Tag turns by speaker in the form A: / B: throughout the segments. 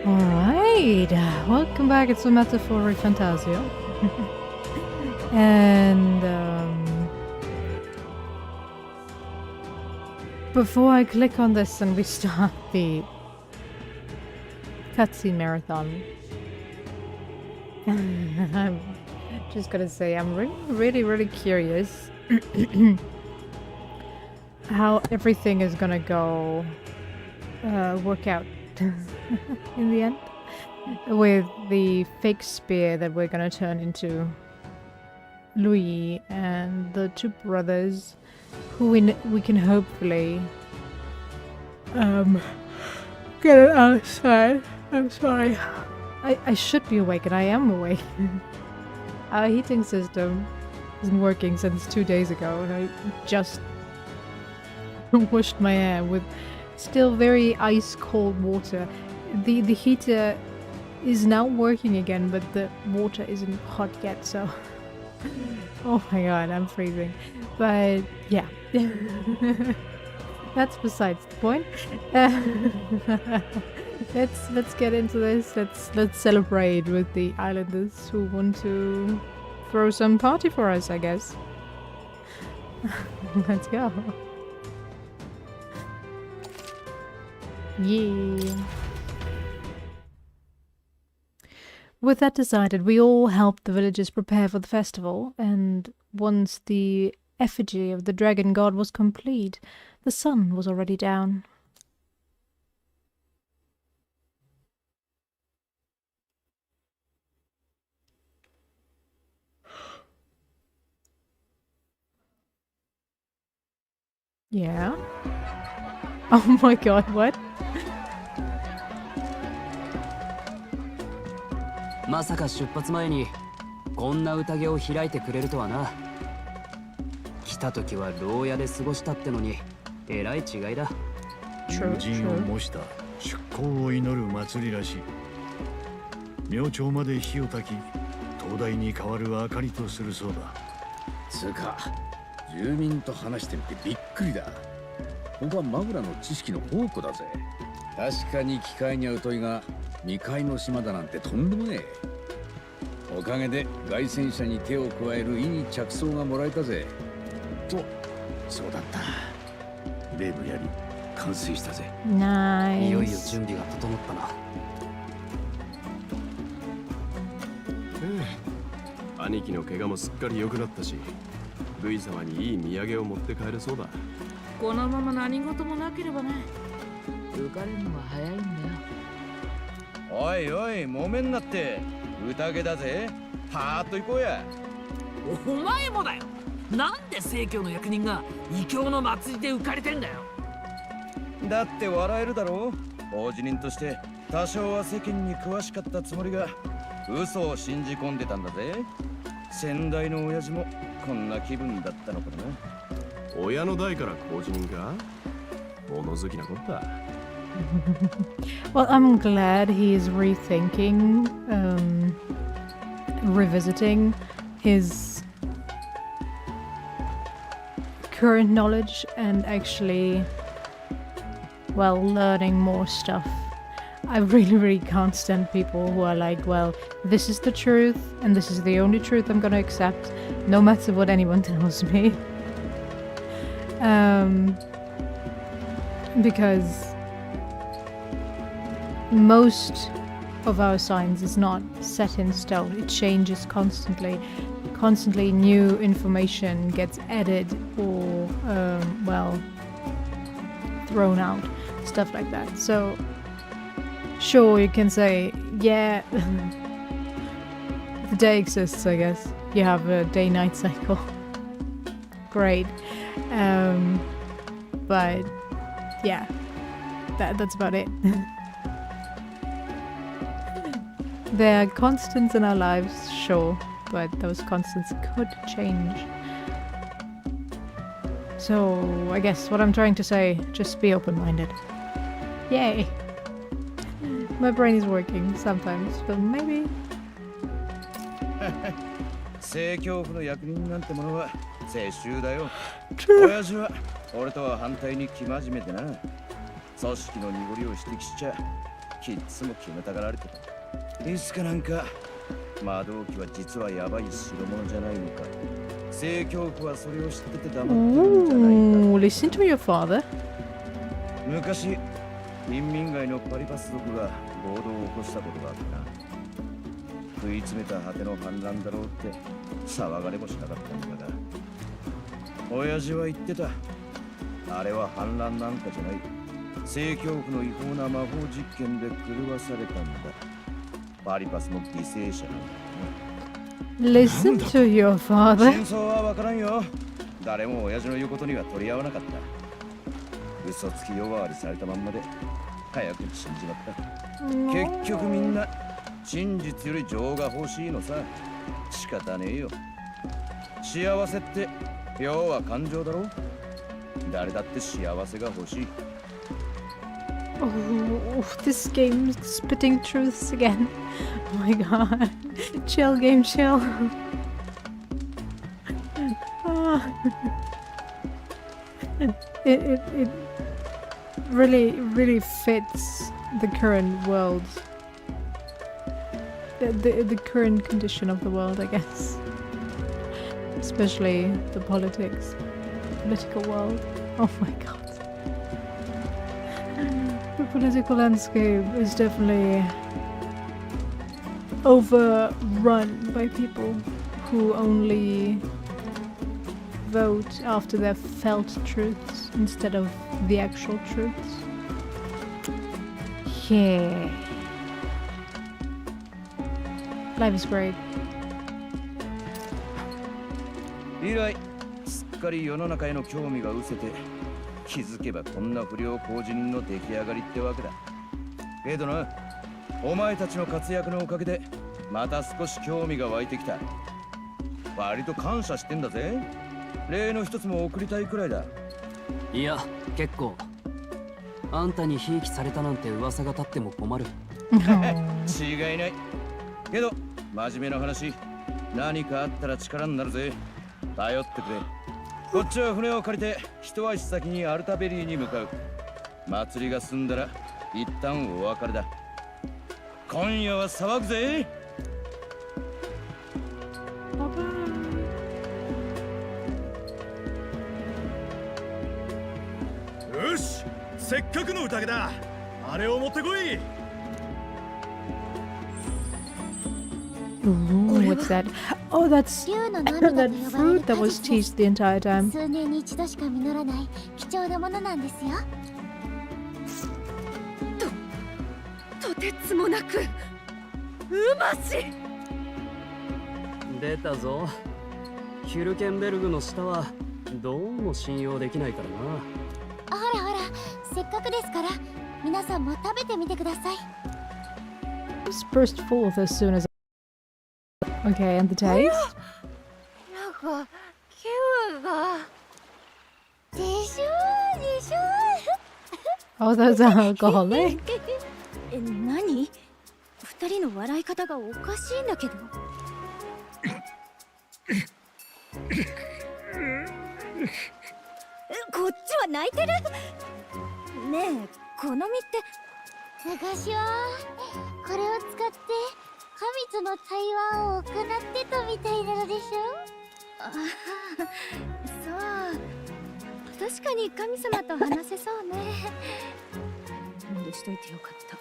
A: Alright, welcome back. It's a metaphor ReFantazio. And before I click on this and we start the cutscene marathon, I'm just gonna say I'm really curious how everything is gonna go work out in the end with the fake spear that we're gonna turn into Louis and the two brothers who we can hopefully get it outside. I'm sorry. I should be awake and I am awake. Our heating system isn't working since 2 days ago and I just washed my hair with still very ice cold water. The heater is now working again, but the water isn't hot yet, so oh my god, I'm freezing. But yeah. That's besides the point. Let's get into this. Let's celebrate with the islanders who want to throw some party for us, I guess. Let's go. Yeah. With that decided, we all helped the villagers prepare for the festival, and once the effigy of the dragon god was complete, the sun was already down. Yeah? Oh my god, what?
B: まさか出発前にこんな宴を開いてくれるとはな。来た時は牢屋で過ごしたってのにえらい違いだ。
C: 友人を模した出航を祈る祭りらしい。明朝まで火を焚き、灯台に代わる明かりとするそうだ。
D: つうか、住民と話してみてびっくりだ。ここはマグラの知識の宝庫だぜ。確かに機械には疎いが、未開の島だなんてとんでもねえ。おかげで凱旋者に手を加えるいい着想がもらえたぜ。と、そうだった。レイブやり完成したぜ。
A: ナイス。
B: いよいよ準備が整ったな。
E: 兄貴の怪我もすっかり良くなったし、ルイ様にいい土産を持って帰れそうだ。
F: このまま何事もなければね。浮かれるのは早いんだよ。
G: おいおい、揉めんなって。宴だぜ。パーッと行こうや。
F: お前もだよ。なんで正教の役人が異教の祭りで浮かれてんだよ。
G: だって笑えるだろう。法事人として多少は世間に詳しかったつもりが嘘を信じ込んでたんだぜ。先代の親父もこんな気分だったのかな。
E: 親の代から工事人か。物好きなこった。
A: Well, I'm glad he's rethinking, revisiting his current knowledge and actually, well, learning more stuff. I really can't stand people who are like, well, this is the truth and this is the only truth I'm gonna accept, no matter what anyone tells me. Because most of our science is not set in stone. It changes constantly. Constantly new information gets added or, well, thrown out. Stuff like that. So, sure, you can say, yeah, the day exists, I guess. You have a day-night cycle. Great. But, yeah, that's about it. There are constants in our lives, sure, but those constants could change. So, I guess what I'm trying to say, just be open-minded. Yay! My brain is working sometimes, but maybe...
G: 正教府の役人なんてものは世襲だよ。
A: True.
G: 親父は俺とは反対に生真面目でな。組織の濁りを指摘しちゃきっつも決めたがられてた。いつかなんか魔導機は実はヤバい代物じゃないのか、正教区はそれを知ってて黙ってるんじゃないか。
A: Ooh, listen to your father.
G: 昔貧民街のパリパス族が暴動を起こしたことがあってな。食い詰めた果ての反乱だろうって騒がれもしなかったんだが、親父は言ってた。あれは反乱なんかじゃない、正教区の違法な魔法実験で狂わされたんだ。パリパスの犠牲者なんだ。
A: Listen to your father.
G: 真相はわからんよ。誰も親父の言うことには取り合わなかった。嘘つき呼ばわりされたまんまで早くに死んじまった。結局みんな真実より情が欲しいのさ。仕方ねえよ。幸せって要は感情だろ。誰だって幸せが欲しい。
A: Oh, this game's spitting truths again. Oh my god. Chill game, chill. Ah. It really fits the current world. The current condition of the world, I guess. Especially the political world. Oh my god. The political landscape is definitely overrun by people who only vote after their felt truths instead of the actual truths. Yeah. Life is great.
G: 以来すっかり世の中への興味が失せて、気づけばこんな不良工事人の出来上がりってわけだ。けどな、お前たちの活躍のおかげでまた少し興味が湧いてきた。割と感謝してんだぜ。例の一つも送りたいくらいだ。
B: いや結構。あんたにひいきされたなんて噂が立っても困る。
G: 違いない。けど真面目な話、何かあったら力になるぜ。頼ってくれ。こっちは船を借りて一足先にアルタベリーに向かう。祭りが済んだら一旦お別れだ。今夜は騒ぐぜ。
C: よし、せっかくの宴だ。あれを持ってこい。
A: Ooh, what's that? Oh, that's that fruit that was teased the entire time.
H: 数年に一度しか実らない貴重なものなんですよ。
I: とてつもなくうまし。
B: 出たぞ。ヒュルケンベルグの舌はどうも信用できないからな。
H: ほらほら、せっかくですから皆さんも食べてみてください。
A: Just burst forth as soon as. Okay, and the taste?
I: なんか気分が。
H: でしょでしょ。
A: Oh, those are alcoholic.
I: 何？二人の笑い方がおかしいんだけど。こっちは泣いてる。ねえ、この実って。
H: 昔はこれを使って神との対話を行ってたみたいなのでしょ。
I: ああ、そう。確かに神様と話せそうね。許しといてよかった。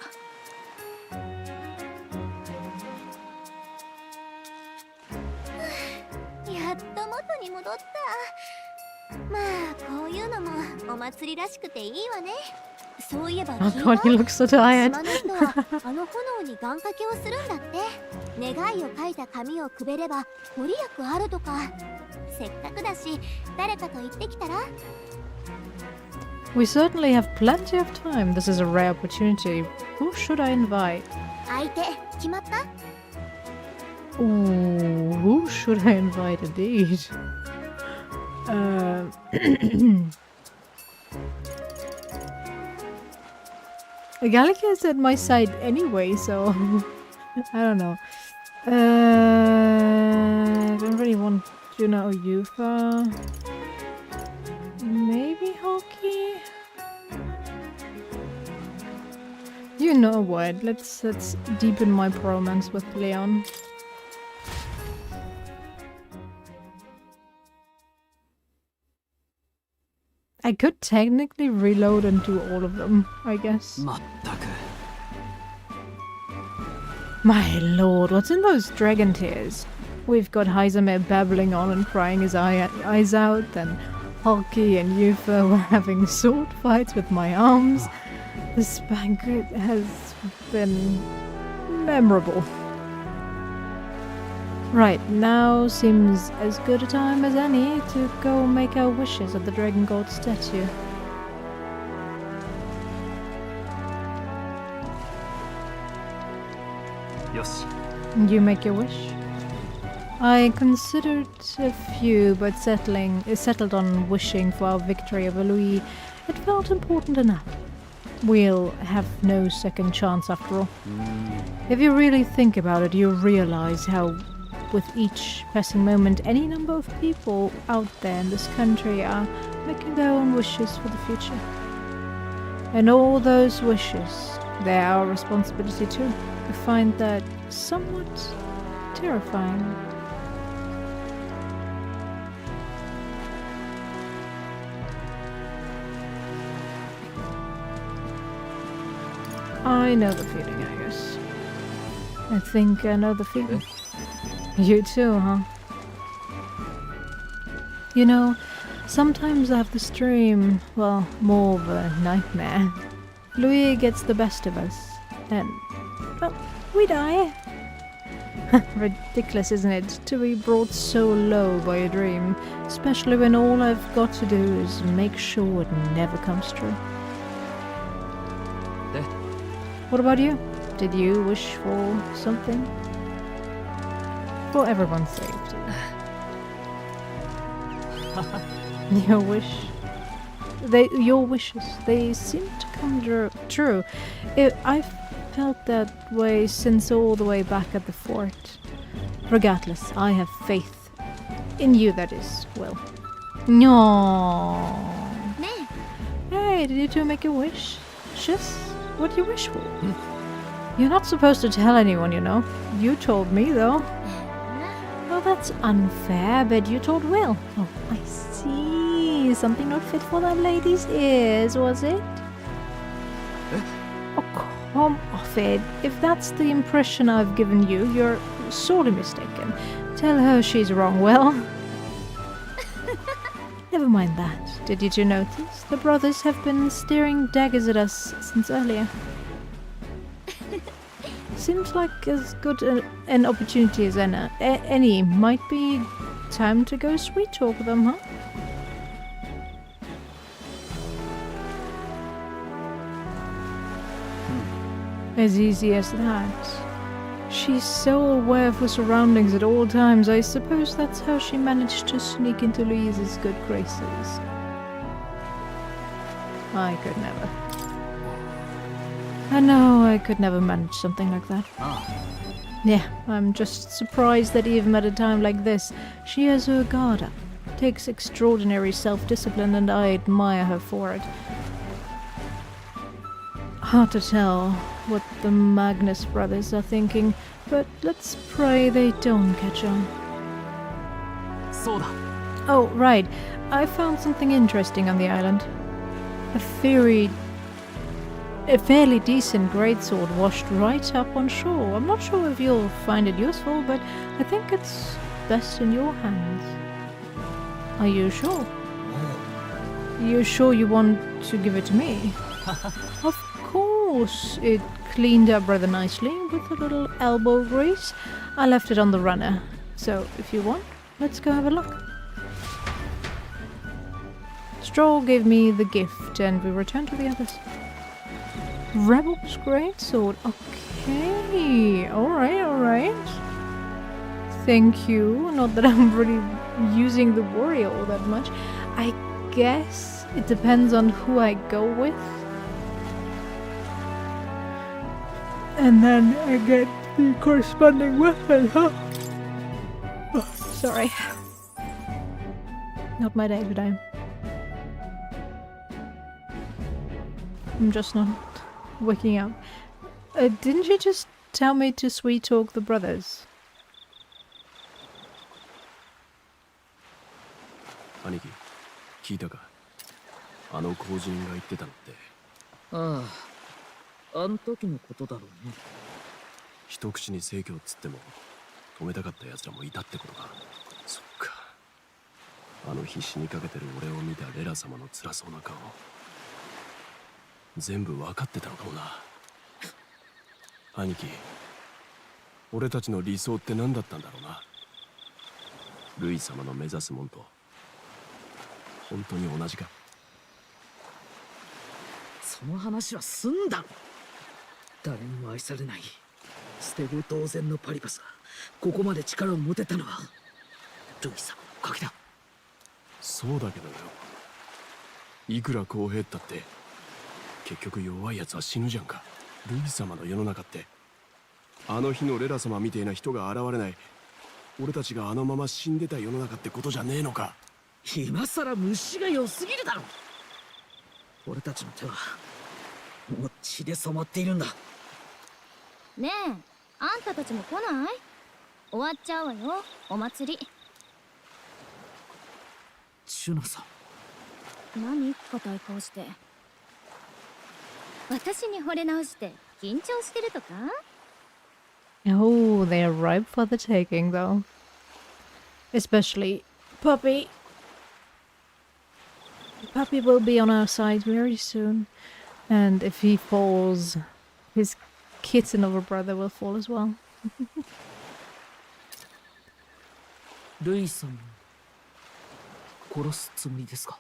H: やっと元に戻った。まあこういうのもお祭りらしくていいわね。そういえば
A: Oh god, he looks so tired.
H: 島の人はあの炎に願掛けをするんだって。願いを書いた紙をくべればご利益あるとか。せっかくだし誰かと言ってきたら。
A: We certainly have plenty of time. This is a rare opportunity. Who should I invite?
H: 相手決まった？
A: Ooh, who should I invite indeed? Gallica is at my side anyway, so I don't know. I don't really want Juna or Yufa. Maybe Hoki? You know what? Let's deepen my bromance with Leon. I could technically reload and do all of them, I guess.
B: まったく
A: My lord, what's in those dragon tears? We've got Heisemir babbling on and crying his eyes out, and Hulky and Yufa were having sword fights with my arms. This banquet has been memorable. Right, now seems as good a time as any to go make our wishes at the Dragon God statue.
B: Yoshi.
A: You make your wish? I considered a few, but settled on wishing for our victory over Louis. It felt important enough. We'll have no second chance after all. If you really think about it, you realize how with each passing moment any number of people out there in this country are making their own wishes for the future. And all those wishes, they're our responsibility too. I find that somewhat terrifying. I know the feeling, I guess. I think I know the feeling. You too, huh? You know, sometimes I have this dream, well, more of a nightmare. Louis gets the best of us, and, well, we die. Ridiculous, isn't it, to be brought so low by a dream, especially when all I've got to do is make sure it never comes true. What about you? Did you wish for something? For everyone's safety. Your wishes, they seem to come true. I've felt that way since all the way back at the fort. Regardless, I have faith. In you, that is, Will. No. Hey, did you two make a wish? Just what do you wish for? You're not supposed to tell anyone, you know. You told me, though. Oh, that's unfair, but you told Will. Oh, I see. Something not fit for that lady's ears, was it? Oh, come off it. If that's the impression I've given you, you're sorely mistaken. Tell her she's wrong, Will. Never mind that. Did you two notice? The brothers have been staring daggers at us since earlier. Seems like as good an opportunity as any. Might be time to go sweet talk with them, huh? As easy as that. She's so aware of her surroundings at all times. I suppose that's how she managed to sneak into Louise's good graces. I could never. I know I could never manage something like that. Yeah, I'm just surprised that even at a time like this, she has her guard up. Takes extraordinary self-discipline, and I admire her for it. Hard to tell what the Magnus brothers are thinking, but let's pray they don't catch on. Oh, right. I found something interesting on the island. A fairly decent greatsword washed right up on shore. I'm not sure if you'll find it useful, but I think it's best in your hands. Are you sure? You sure you want to give it to me? Of course. It cleaned up rather nicely with a little elbow grease. I left it on the runner, so if you want, let's go have a look. Straw gave me the gift, and we returned to the others. Rebel's greatsword. Okay. Alright. Thank you. Not that I'm really using the warrior all that much. I guess it depends on who I go with. And then I get the corresponding weapon, huh? Oh, sorry. Not my day today. I'm just not waking up. Didn't you just tell me to sweet talk the brothers?
E: 兄貴、聞いたか？あの工人が言ってたのって。
F: ああ、あの時のことだろうね。
E: 一口に正教っつっても止めたかった奴らもいたってことか。そっか。あの日死にかけてる俺を見たレラ様の辛そうな顔、全部分かってたのかもな。兄貴、俺たちの理想って何だったんだろうな。ルイ様の目指すもんと本当に同じか。
F: その話は済んだろ。誰にも愛されない捨て子同然のパリパスがここまで力を持てたのはルイ様のおかげだ。
E: そうだけどよ、いくら公平ったって結局弱い奴は死ぬじゃんか。ルイ様の世の中ってあの日のレラ様みてえな人が現れない、俺たちがあのまま死んでた世の中ってことじゃねえのか。
F: 今さら虫が良すぎるだろ。俺たちの手はもう血で染まっているんだ。
I: ねえ、あんたたちも来ない？終わっちゃうわよ、お祭り。
F: シュナさん。
I: 何硬い顔して。私に惚れ直して緊張してるとか？
A: Oh, they are ripe for the taking, though. Especially Puppy. Puppy will be on our side very soon. And if he falls, his kitten of a brother will fall as well.
F: ルイさんを殺すつもりですか？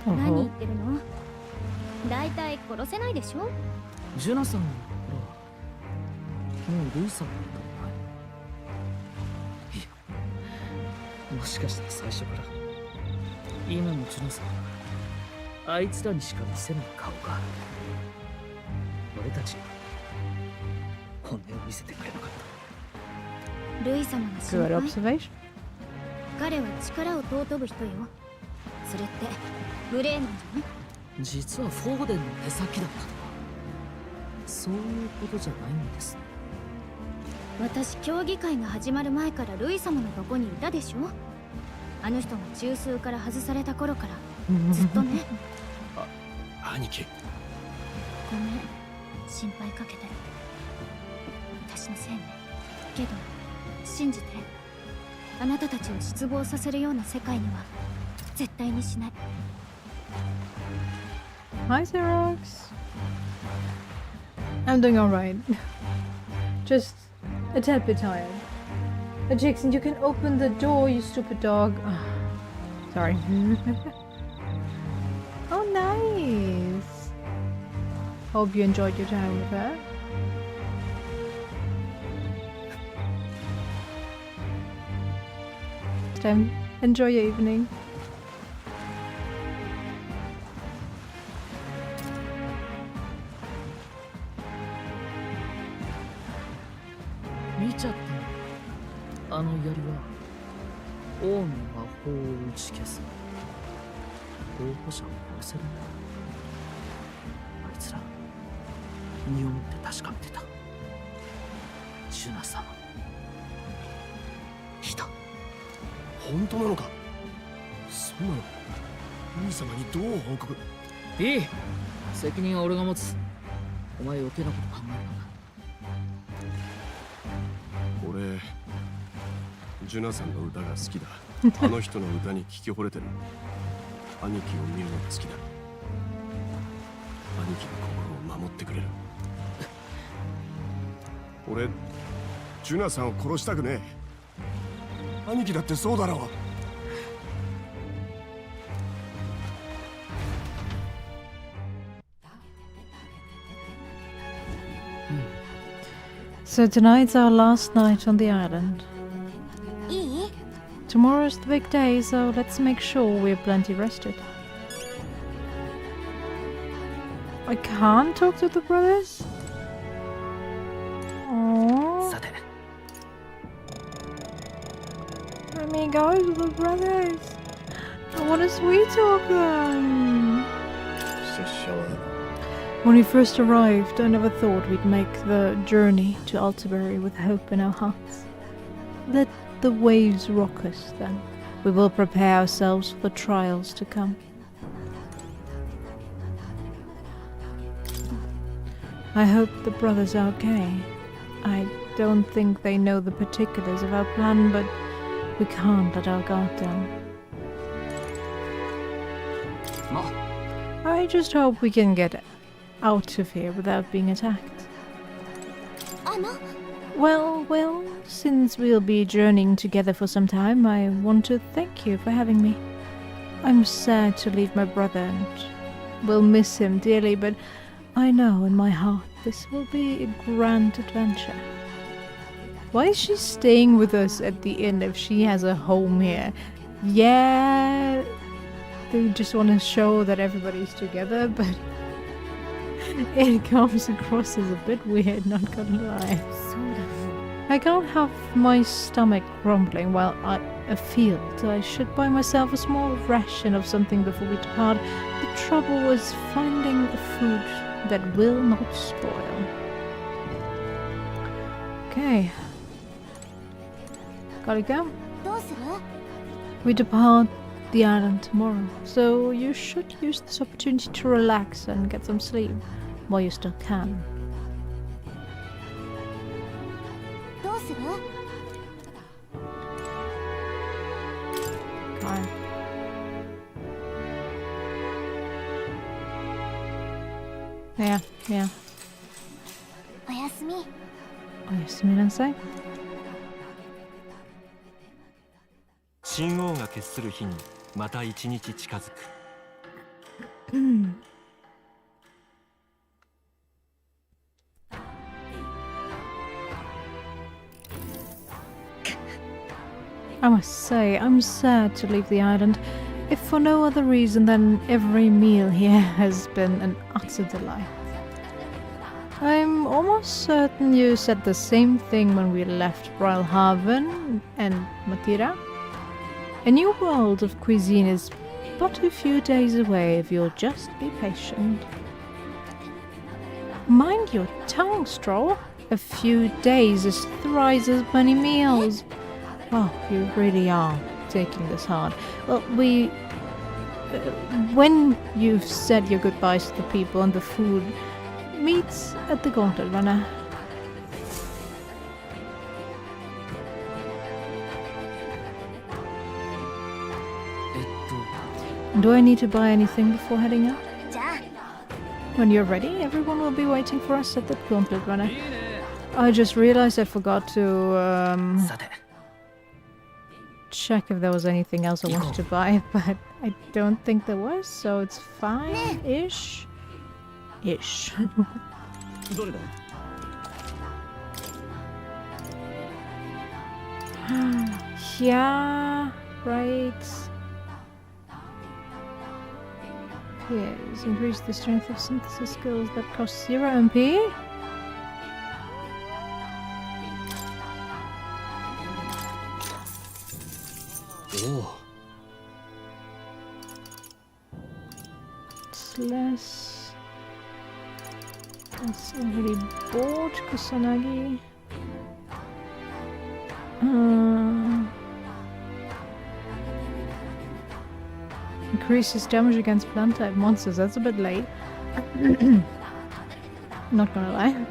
I: 何言ってるの？大体殺せないでしょ？
F: ジュナさんの心はもうルイさんのことない。いや、もしかしたら最初から今のジュナさんはあいつらにしか見せない顔がある。俺たちに本音を見せてくれなかった。
I: ルイ様の
A: Good
I: 心配。
A: observation.
I: 彼は力を尊ぶ人よ。それって無礼なんじゃない？
F: 実はフォーデンの手先だったとか、そういうことじゃないんですね。
I: 私、競技会が始まる前からルイ様のとこにいたでしょ。あの人が中枢から外された頃からずっとね。
E: 兄貴、
I: ごめん、心配かけて。私のせいね。けど信じて、あなたたちを失望させるような世界には絶対にしない。
A: Hi, Xerox. I'm doing alright. Just a tad bit tired. Jackson, you can open the door, you stupid dog. Sorry. Oh, nice. Hope you enjoyed your time with her. Enjoy your evening.
F: 見ちゃったの。あの槍は王の魔法を打ち消す。候補者を殺せる。あいつら身をもって確かめてた。ジュナ様いた。
E: 本当なのか？そんなのルイ様にどう報告？
F: いい、責任は俺が持つ。お前余計なこと考えるな。
E: 俺、ジュナさんの歌が好きだ。あの人の歌に聞き惚れてる。兄貴を見るのが好きだ。兄貴の心を守ってくれる。俺、ジュナさんを殺したくねえ。兄貴だってそうだろう。
A: So tonight's our last night on the island.
H: いい？
A: Tomorrow's the big day, so let's make sure we're plenty rested. I can't talk to the brothers? Aww.
F: さて、
A: Let me go to the brothers. I want to sweet talk them.
C: 拙者は
A: When we first arrived, I never thought we'd make the journey to Altabury with hope in our hearts. Let the waves rock us, then. We will prepare ourselves for the trials to come. I hope the brothers are okay. I don't think they know the particulars of our plan, but we can't let our guard down. I just hope we can get out of here without being attacked. Well, since we'll be journeying together for some time, I want to thank you for having me. I'm sad to leave my brother and will miss him dearly, but I know in my heart this will be a grand adventure. Why is she staying with us at the inn if she has a home here? Yeah, they just want to show that everybody's together, but it comes across as a bit weird, not gonna lie. I can't have my stomach grumbling while afield. I should buy myself a small ration of something before we depart. The trouble was finding food that will not spoil. Okay. Gotta go. We depart the island tomorrow, so you should use this opportunity to relax and get some sleep while you still can. Fine. Yeah.
H: おやすみ。
A: おやすみなさい。
J: 神王が決する日にまた一日近づく。
A: I must say, I'm sad to leave the island, if for no other reason than every meal here has been an utter delight. I'm almost certain you said the same thing when we left Brilhaven and Matira. A new world of cuisine is but a few days away if you'll just be patient. Mind your tongue, Stroll. A few days is thrice as many meals. Oh, you really are taking this hard. Well, when you've said your goodbyes to the people and the food, meet at the Gauntlet Runner. Do I need to buy anything before heading out? When you're ready, everyone will be waiting for us at the Gauntlet Runner. I just realized I forgot to check if there was anything else I wanted to buy, but I don't think there was, so it's fine-ish. Ish. Yeah, right. Yes, increase the strength of synthesis skills that cost 0 MP.
B: Oh.
A: It's less. That's already bought Kusanagi. Increases damage against plant type monsters. That's a bit late. Not gonna lie.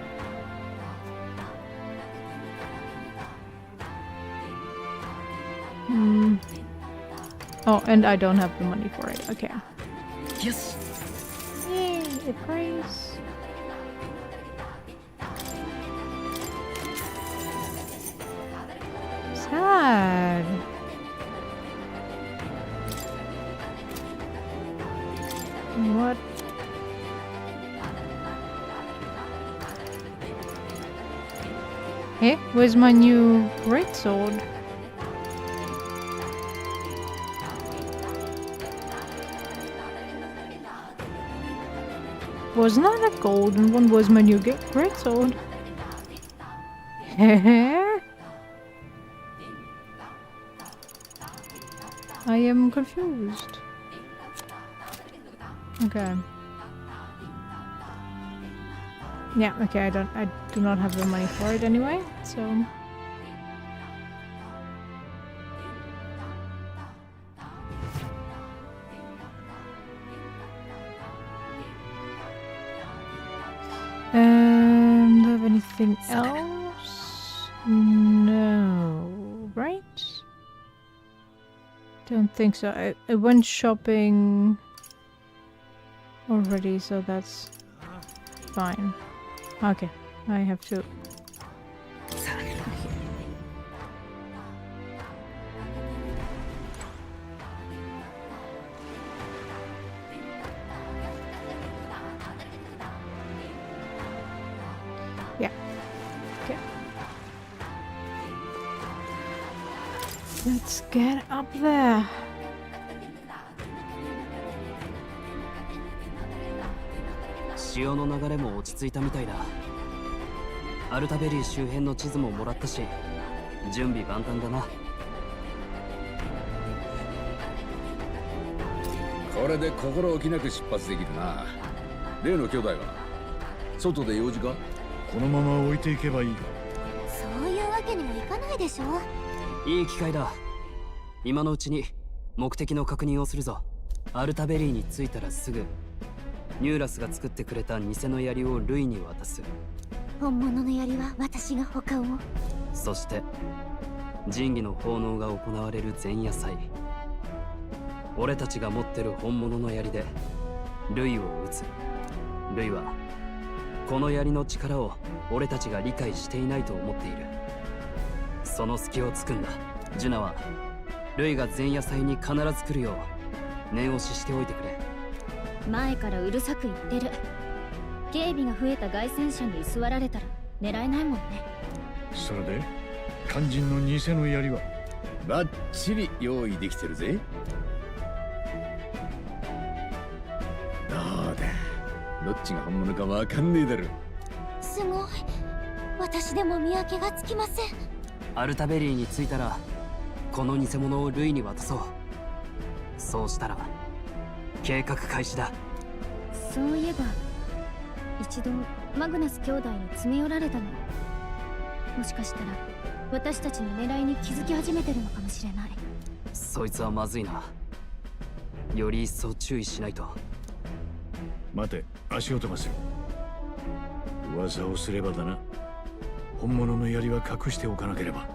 A: Oh, and I don't have the money for it. Okay.
F: Yes.
A: Yay! It prays. Sad. What? Hey, where's my new greatsword? Was not a golden one, was my new greatsword. I am confused. Okay. Yeah, okay, I do not have the money for it anyway, so... Do I have anything else? No, right? Don't think so. I went shopping already, so that's fine. Okay, I have to. Yeah. Okay. Let's get up there.
B: 潮の流れも落ち着いたみたいだ。アルタベリー周辺の地図ももらったし、準備万端だな。
D: これで心置きなく出発できるな。例の兄弟は外で用事か？
C: このまま置いていけばいい。
H: そういうわけにはいかないでしょ。
B: いい機会だ。今のうちに目的の確認をするぞ。アルタベリーに着いたらすぐニューラスが作ってくれた偽の槍をルイに渡す。
H: 本物の槍は私が保管を。
B: そして神器の奉納が行われる前夜祭、俺たちが持ってる本物の槍でルイを撃つ。ルイはこの槍の力を俺たちが理解していないと思っている。その隙を突くんだ。ジュナはルイが前夜祭に必ず来るよう念押ししておいてくれ。
I: 前からうるさく言ってる。警備が増えた凱旋者に居座られたら狙えないもんね。
C: それで肝心の偽の槍は
D: バッチリ用意できてるぜ。どうだ、どっちが本物かわかんねえだろ。
H: すごい。私でも見分けがつきません。
B: アルタベリーに着いたらこの偽物をルイに渡そう。そうしたら計画開始だ。
I: そういえば一度マグナス兄弟に詰め寄られたの。もしかしたら私たちの狙いに気づき始めてるのかもしれない。
B: そいつはまずいな。より一層注意しないと。
C: 待て、足を飛ばせ。噂をすればだな。本物の槍は隠しておかなければ。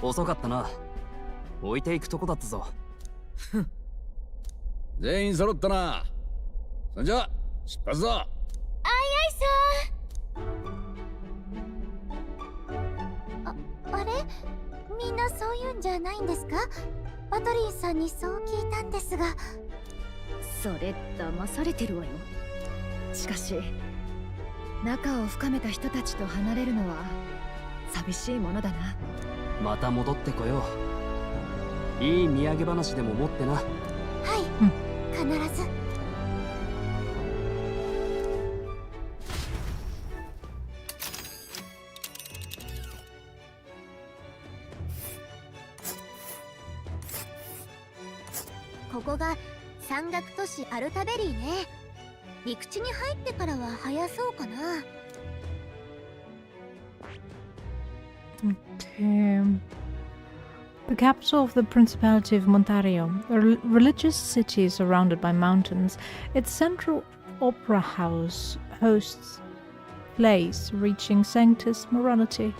B: 遅かったな。置いていくとこだったぞ。
D: 全員揃ったな。そんじゃ出発だ。
H: あいあいさん。あれ、みんなそういうんじゃないんですか？バトリーさんにそう聞いたんですが。
K: それ騙されてるわよ。しかし仲を深めた人たちと離れるのは寂しいものだな。
B: また戻ってこよう。いい土産話でも持ってな。
H: はい、必ず。ここが山岳都市アルタベリーね。陸地に入ってからは早そうかな。
A: Okay. The capital of the Principality of Montario, a religious city surrounded by mountains. Its central opera house hosts plays reaching Sanctus Morality.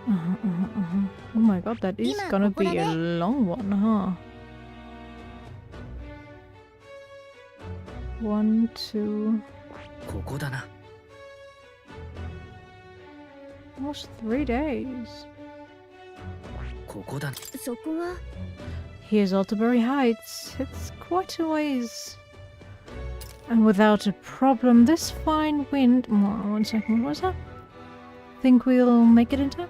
A: Oh my god, that is gonna be a long one, huh? 1, 2...
F: ここだな。
A: Almost 3 days.
F: ここだ。
I: そこは
A: Here's Altabury Heights. It's quite a ways. And without a problem, this fine wind... One second, what was that? Think we'll make it in time?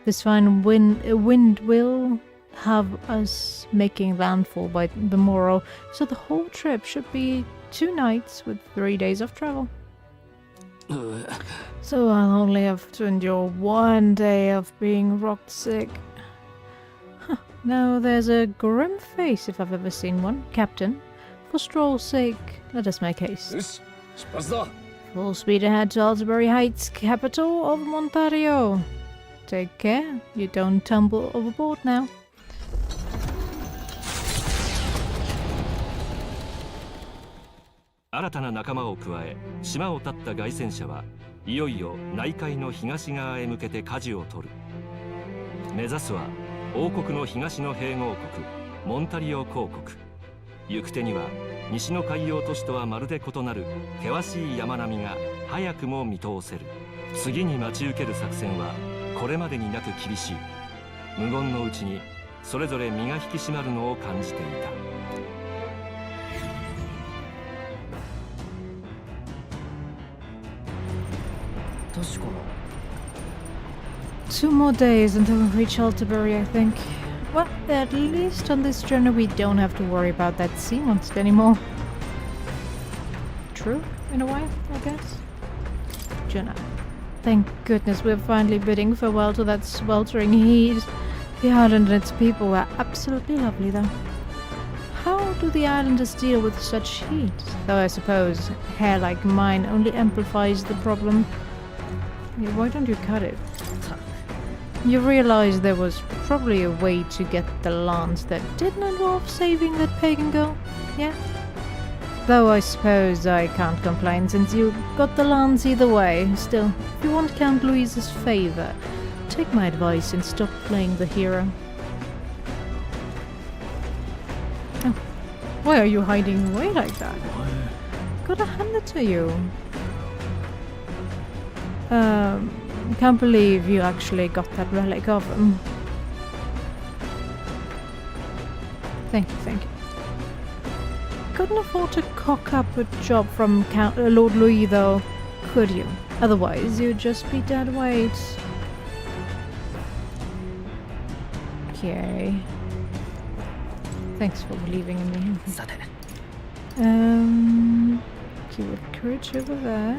A: This fine wind will have us making landfall by the morrow, so the whole trip should be 2 nights with 3 days of travel. So I'll only have to endure 1 day of being rocked sick. Huh. Now there's a grim face if I've ever seen one. Captain, for Stroll's sake, let us make haste.
D: よし、出発だ。
A: Full speed ahead to Alderbury Heights, capital of Ontario. Take care, you don't tumble overboard now.
J: 新たな仲間を加え島を立った凱旋者はいよいよ内海の東側へ向けて舵を取る。目指すは王国の東の併合国モンタリオ公国。行く手には西の海洋都市とはまるで異なる険しい山並みが早くも見通せる。次に待ち受ける作戦はこれまでになく厳しい。無言のうちにそれぞれ身が引き締まるのを感じていた。
F: 確か
A: 2 more days until we reach Alderbury, I think. Well, at least on this journey we don't have to worry about that sea monster anymore. True, in a way, I guess. Jonah. Thank goodness we're finally bidding farewell to that sweltering heat. The island and its people were absolutely lovely, though. How do the islanders deal with such heat? Though I suppose hair like mine only amplifies the problem. Yeah, why don't you cut it? You realize there was probably a way to get the lance that didn't involve saving that pagan girl, yeah? Though I suppose I can't complain since you got the lance either way. Still, if you want Count Louise's favor, take my advice and stop playing the hero. Oh, why are you hiding away like that? Gotta hand it to you. Can't believe you actually got that relic of him. Thank you, thank you. Couldn't afford to cock up a job from Lord Louis though, could you? Otherwise you'd just be dead weight. Okay. Thanks for believing in me.
F: さて
A: Keyword courage over there.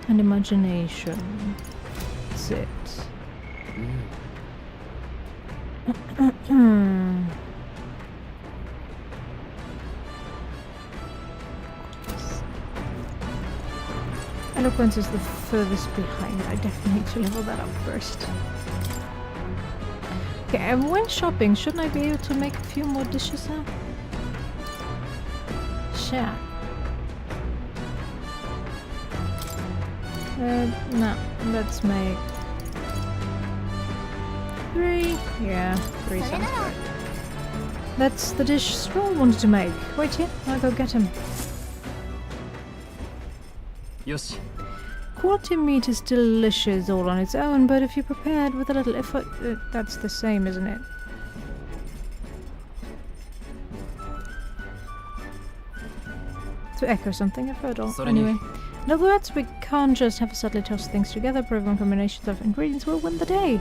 A: And imagination. That's it. Eloquence is the furthest behind. I definitely need to level that up first. Okay, and when shopping, shouldn't I be able to make a few more dishes now? Sure. No, let's make 3. Yeah, 3 sounds good. That's the dish Stroll wanted to make. Wait here, I'll go get him.
B: よし
A: Quality meat is delicious all on its own, but if you prepared with a little effort, that's the same, isn't it? To echo something I've heard all. Anyway. In other words, we can't just have subtly toss things together. Proven combinations of ingredients will win the day.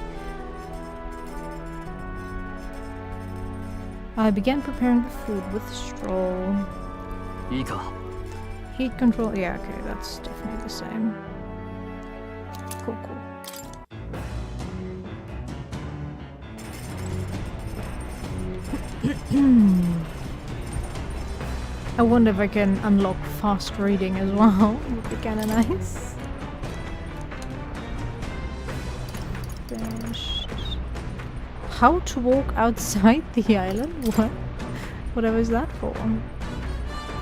A: I began preparing the food with straw.
B: いいか
A: Heat control, yeah, okay, that's definitely the same. Cool, cool. I wonder if I can unlock fast reading as well. Would be kinda nice. Dash. How to walk outside the island? What? Whatever is that for?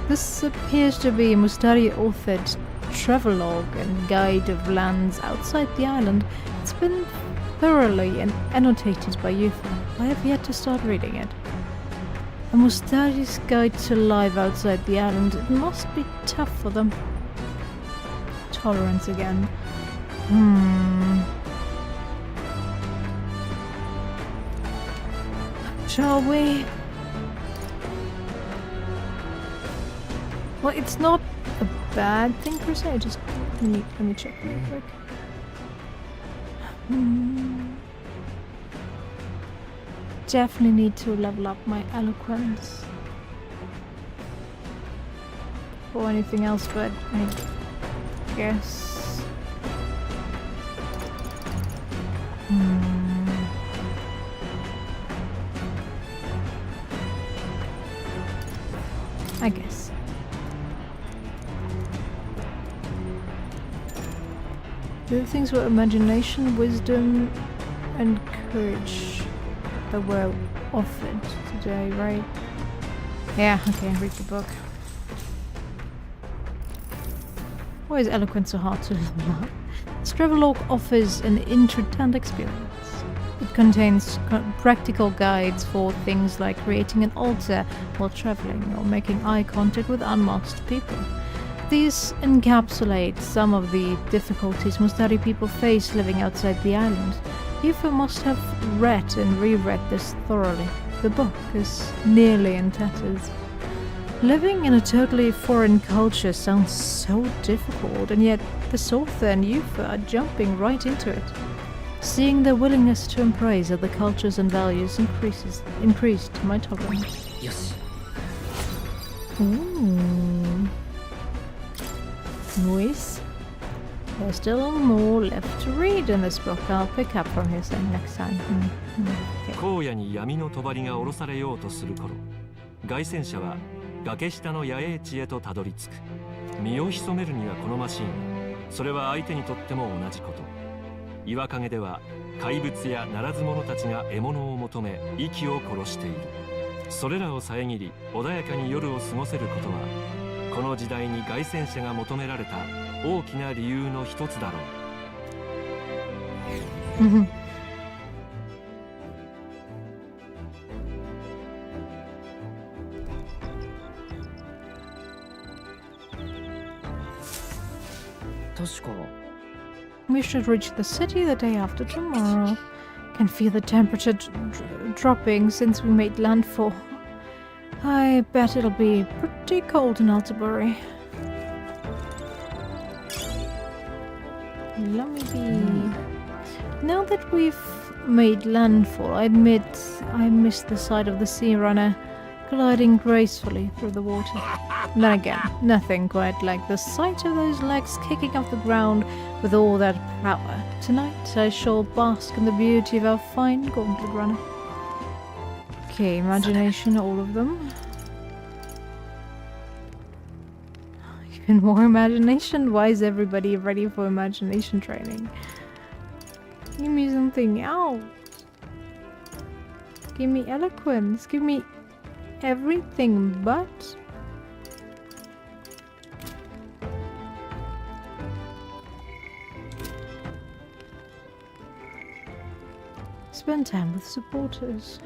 A: This appears to be Mustari authored travelogue and guide of lands outside the island. It's been thoroughly annotated by Yufa. I have yet to start reading it. A Mustari's guide to life outside the island. It must be tough for them. Tolerance again. Shall we? Well, it's not a bad thing per se. Just let me check real quick. Definitely need to level up my eloquence. Or anything else, but I guess. I guess. The things were imagination, wisdom, and courage that were offered today, right? Yeah, okay, read the book. Why is eloquence so hard to learn? This travelogue offers an intricate experience. It contains practical guides for things like creating an altar while traveling or making eye contact with unmasked people. These encapsulate some of the difficulties Mustari people face living outside the island. Yufa must have read and reread this thoroughly. The book is nearly in tatters. Living in a totally foreign culture sounds so difficult, and yet this author and Yufa are jumping right into it. Seeing their willingness to embrace other cultures and values increased my tolerance.
F: Yes.
A: Ooh. Nice. There's still more left to read in this book. I'll pick up from here next time. Okay.
J: 荒野に闇の帳が下ろされようとする頃、凱旋者は崖下の野営地へとたどり着く。身を潜めるには好ましいが、それは相手にとっても同じこと。岩陰では怪物やならず者たちが獲物を求め息を殺している。それらを遮り穏やかに夜を過ごせることは、この時代に凱旋者が求められた大きな理由の一つだろう。
F: 確か
A: We should reach the city the day after tomorrow. Can feel the temperature dropping since we made landfall. I bet it'll be pretty cold in Altabury. Let me be. Now that we've made landfall, I admit I missed the sight of the sea runner gliding gracefully through the water. Then again, nothing quite like the sight of those legs kicking off the ground with all that power. Tonight I shall bask in the beauty of our fine gauntlet runner. Okay, imagination, all of them. Even more imagination? Why is everybody ready for imagination training? Give me something else. Give me eloquence. Give me everything but... Spend time with supporters.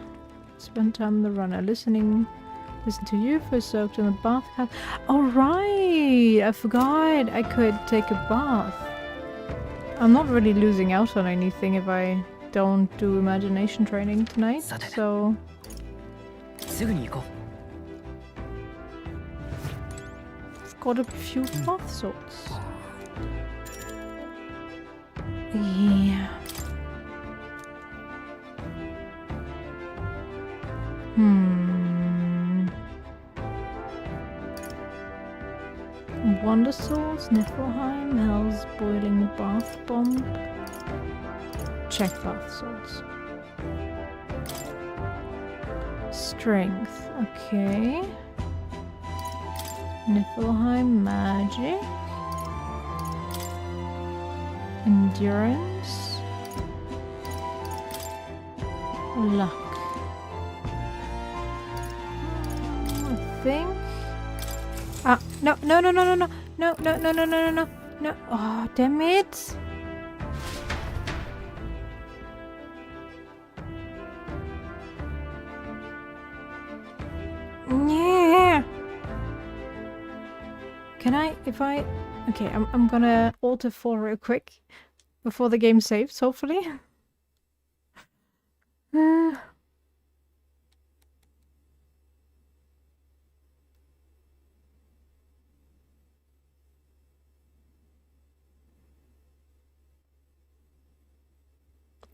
A: Spend time with the runner, listen to you for soaked in the bath. Oh right! I forgot I could take a bath. I'm not really losing out on anything if I don't do imagination training tonight, so... It's got a few bath salts. Yeah. Wonder Souls, Niflheim, Hell's Boiling Bath Bomb. Check bath salts. Strength, okay. Niflheim Magic. Endurance. Luck. I think. Ah, no. No. Oh, damn it. Yeah. Can I, if I, okay, I'm gonna Alt F4 real quick before the game saves, hopefully.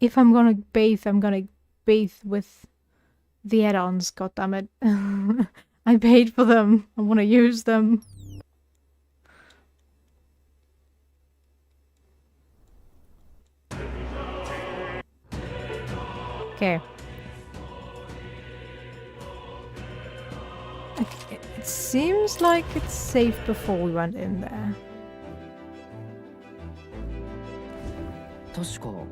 A: If I'm gonna bathe with the add-ons, goddammit. I paid for them. I wanna use them. Okay. It seems like it's safe before we went in there.
F: 確か
A: こ。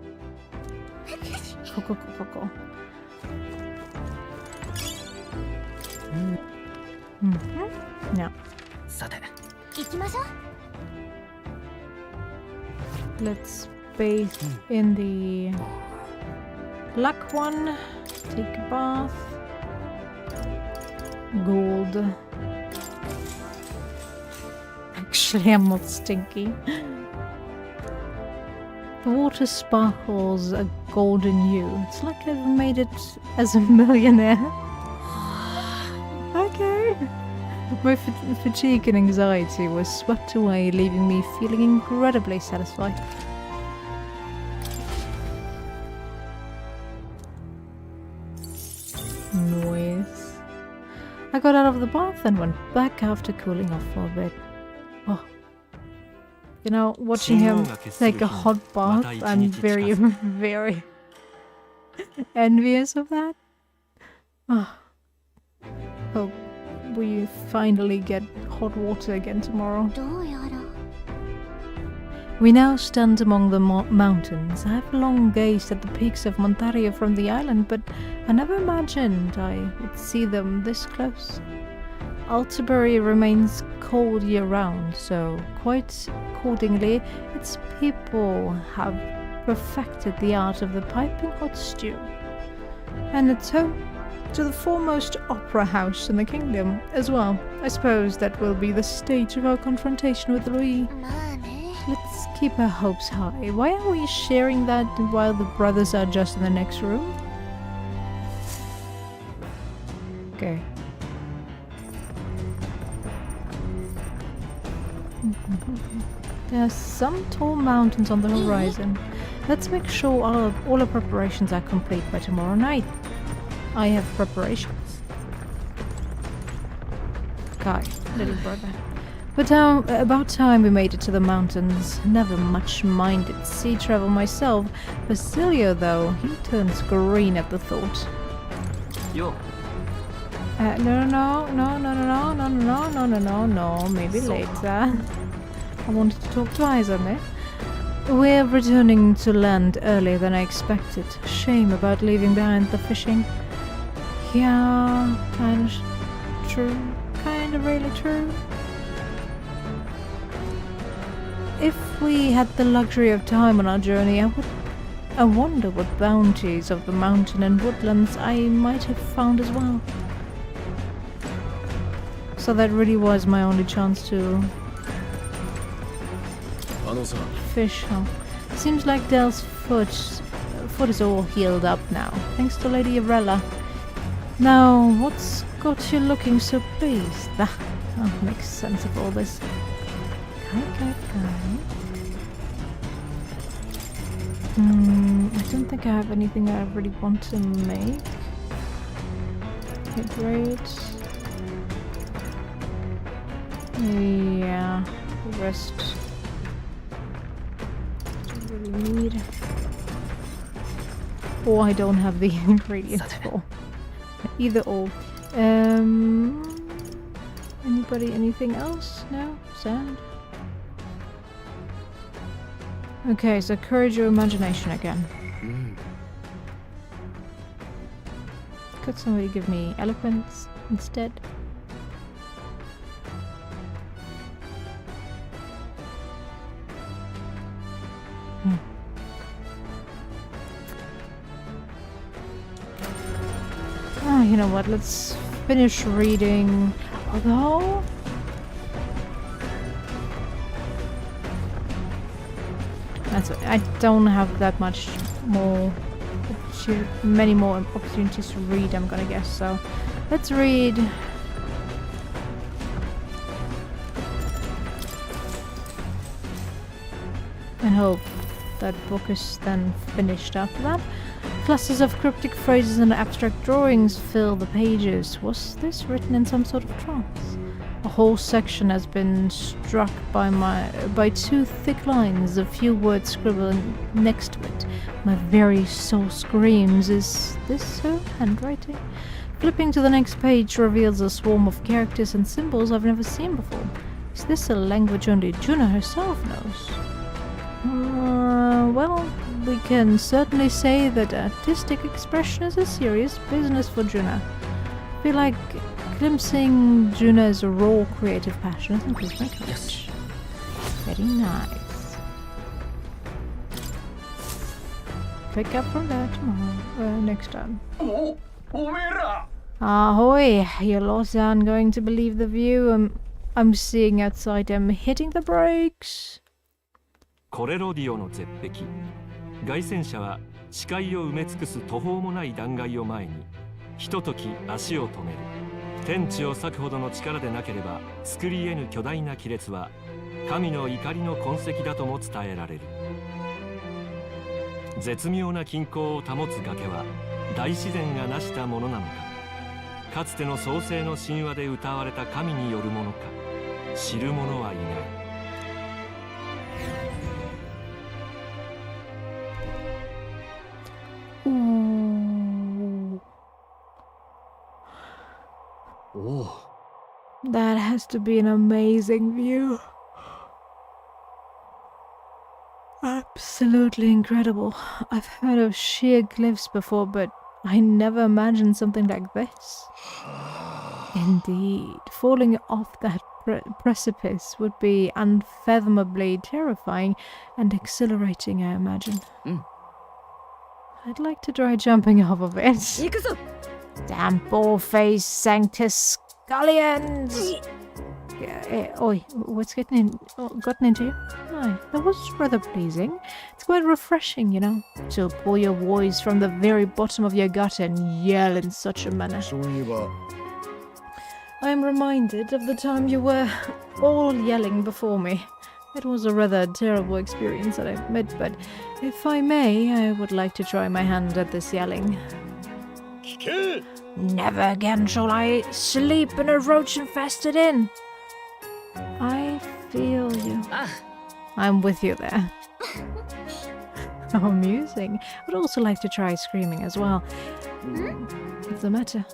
A: Yeah.
F: さて
H: 行きましょう。
A: Let's bathe in the black one. Take a bath. Gold. Actually, I'm not stinky. The water sparkles a golden hue. It's like I've made it as a millionaire. Okay. My fatigue and anxiety was swept away, leaving me feeling incredibly satisfied. Noise. I got out of the bath and went back after cooling off for a bit. Oh. You know, watching him take a hot bath, I'm very, very envious of that. Oh. Hope we finally get hot water again tomorrow.
H: どうやら
A: We now stand among the mountains. I have long gazed at the peaks of Montaria from the island, but I never imagined I would see them this close. Altabury remains cold year-round, so quite accordingly, its people have perfected the art of the piping hot stew. And it's home to the foremost opera house in the kingdom as well. I suppose that will be the stage of our confrontation with Louis.
H: まあね。
A: Let's keep our hopes high. Why are we sharing that while the brothers are just in the next room? Okay. There are some tall mountains on the horizon. Let's make sure all our preparations are complete by tomorrow night. I have preparations. Kai, little brother. But about time we made it to the mountains. Never much minded sea travel myself. Basilio, though, he turns green at the thought.
B: Yo.
A: No, maybe later. I wanted to talk to Isaac. We're returning to land earlier than I expected. Shame about leaving behind the fishing. Yeah, kind of true. Kind of really true. If we had the luxury of time on our journey, I wonder what bounties of the mountain and woodlands I might have found as well. So that really was my only chance to fish. Huh? Seems like Dell's foot is all healed up now, thanks to Lady Arella. Now, what's got you looking so pleased? That makes sense of all this. Kai. I don't think I have anything I really want to make. Okay, great. Yeah, the rest don't really need. Or I don't have the ingredients for. Either or. Anybody, anything else? No? Sad? Okay, so encourage your imagination again. Could somebody give me eloquence instead? Oh, you know what? Let's finish reading. Although I don't have that much more, many more opportunities to read, I'm gonna guess, so let's read. And hope that book is then finished after that. Clusters of cryptic phrases and abstract drawings fill the pages. Was this written in some sort of trance? A whole section has been struck by two thick lines, a few words scribbled next to it. My very soul screams, is this her handwriting? Flipping to the next page reveals a swarm of characters and symbols I've never seen before. Is this a language only Juna herself knows? Well, we can certainly say that artistic expression is a serious business for Juna. I feel like glimpsing Juna's raw creative passion has increased my courage. Very nice. Pick up from there tomorrow, next time. Ahoy! You lost aren't going to believe the view I'm seeing outside. I'm hitting the brakes.
J: コレロディオの絶壁。凱旋者は視界を埋め尽くす途方もない断崖を前にひととき足を止める。天地を裂くほどの力でなければ作り得ぬ巨大な亀裂は神の怒りの痕跡だとも伝えられる。絶妙な均衡を保つ崖は大自然が成したものなのか、かつての創世の神話で歌われた神によるものか、知る者はいない。
A: That has to be an amazing view. Absolutely incredible. I've heard of sheer cliffs before, but I never imagined something like this. Indeed, falling off that precipice would be unfathomably terrifying and exhilarating, I imagine. I'd like to try jumping off of it. Damn ball-faced Sanctus Scullions! Oi, what's gotten into you? Oh, that was rather pleasing. It's quite refreshing, you know, to pull your voice from the very bottom of your gut and yell in such a manner. I am reminded of the time you were all yelling before me. It was a rather terrible experience, I admit, but if I may, I would like to try my hand at this yelling. Never again shall I sleep in a roach-infested inn. I feel you. I'm with you there. How amusing. I'd also like to try screaming as well. What's the matter?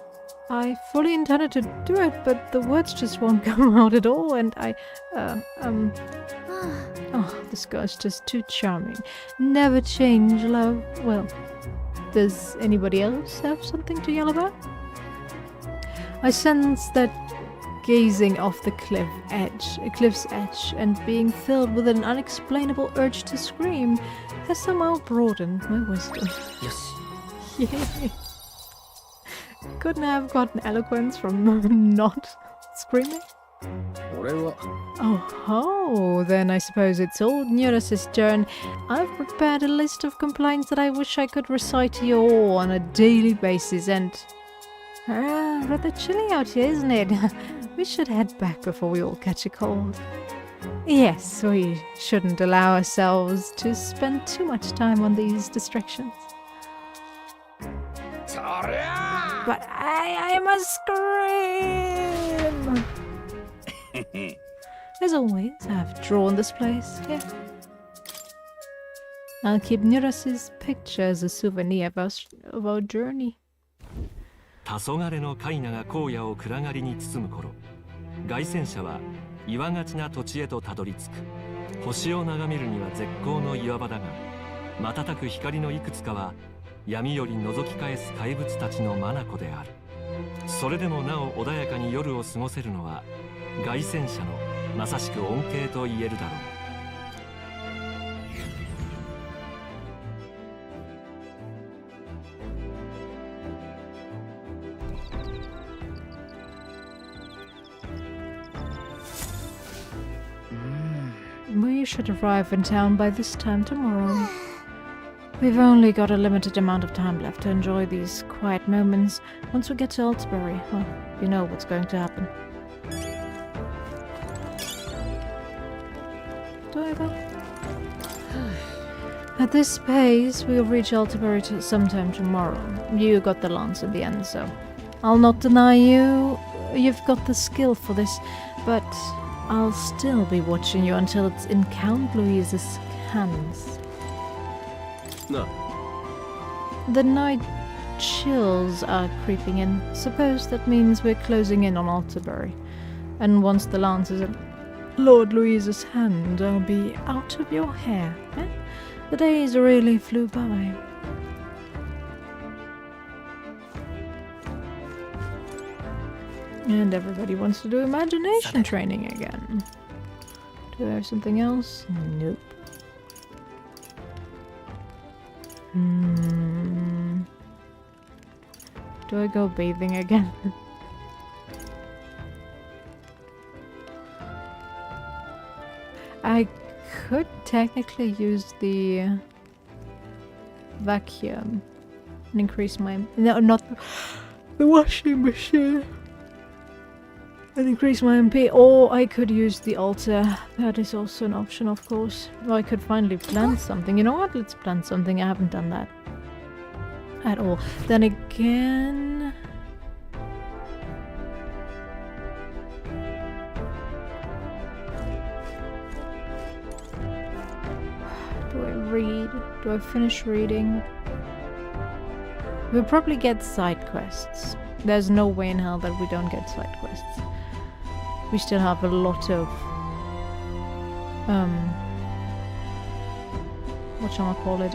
A: I fully intended to do it, but the words just won't come out at all, and oh, this girl's just too charming. Never change, love. Well, does anybody else have something to yell about? I sense that gazing off the cliff's edge, and being filled with an unexplainable urge to scream has somehow broadened my wisdom.
F: Yes.
A: Yay. Couldn't I have gotten eloquence from not screaming? Oh, then I suppose it's old Neuros's turn. I've prepared a list of complaints that I wish I could recite to you all on a daily basis, and rather chilly out here, isn't it? We should head back before we all catch a cold. Yes, we shouldn't allow ourselves to spend too much time on these distractions. But I must scream! As always, I've drawn this place, yeah. I'll keep Neuros's picture as a souvenir of our journey.
J: 黄昏のカイナが荒野を暗がりに包む頃、凱旋者は岩がちな土地へとたどり着く。星を眺めるには絶好の岩場だが、瞬く光のいくつかは闇より覗き返す怪物たちの眼である。それでもなお穏やかに夜を過ごせるのは凱旋者のまさしく恩恵と言えるだろう。
A: We should arrive in town by this time tomorrow. We've only got a limited amount of time left to enjoy these quiet moments. Once we get to Altsbury, well, you know what's going to happen. Do I go? At this pace, we'll reach Altsbury sometime tomorrow. You got the lance in the end, so I'll not deny you've got the skill for this, but I'll still be watching you until it's in Count Louise's hands.
E: No.
A: The night chills are creeping in. Suppose that means we're closing in on Altsbury. And once the lance is in... Lord Louise's hand, I'll be out of your hair. Eh? The days really flew by. And everybody wants to do imagination training again. Do I have something else? Nope. Do I go bathing again? I could technically use the vacuum and increase my... No, not the washing machine. And increase my MP, or I could use the altar. That is also an option, of course. Or I could finally plant something. You know what? Let's plant something. I haven't done that at all. Then again... Do I read? Do I finish reading? We'll probably get side quests. There's no way in hell that we don't get side quests. We still have a lot of whatchamacallit,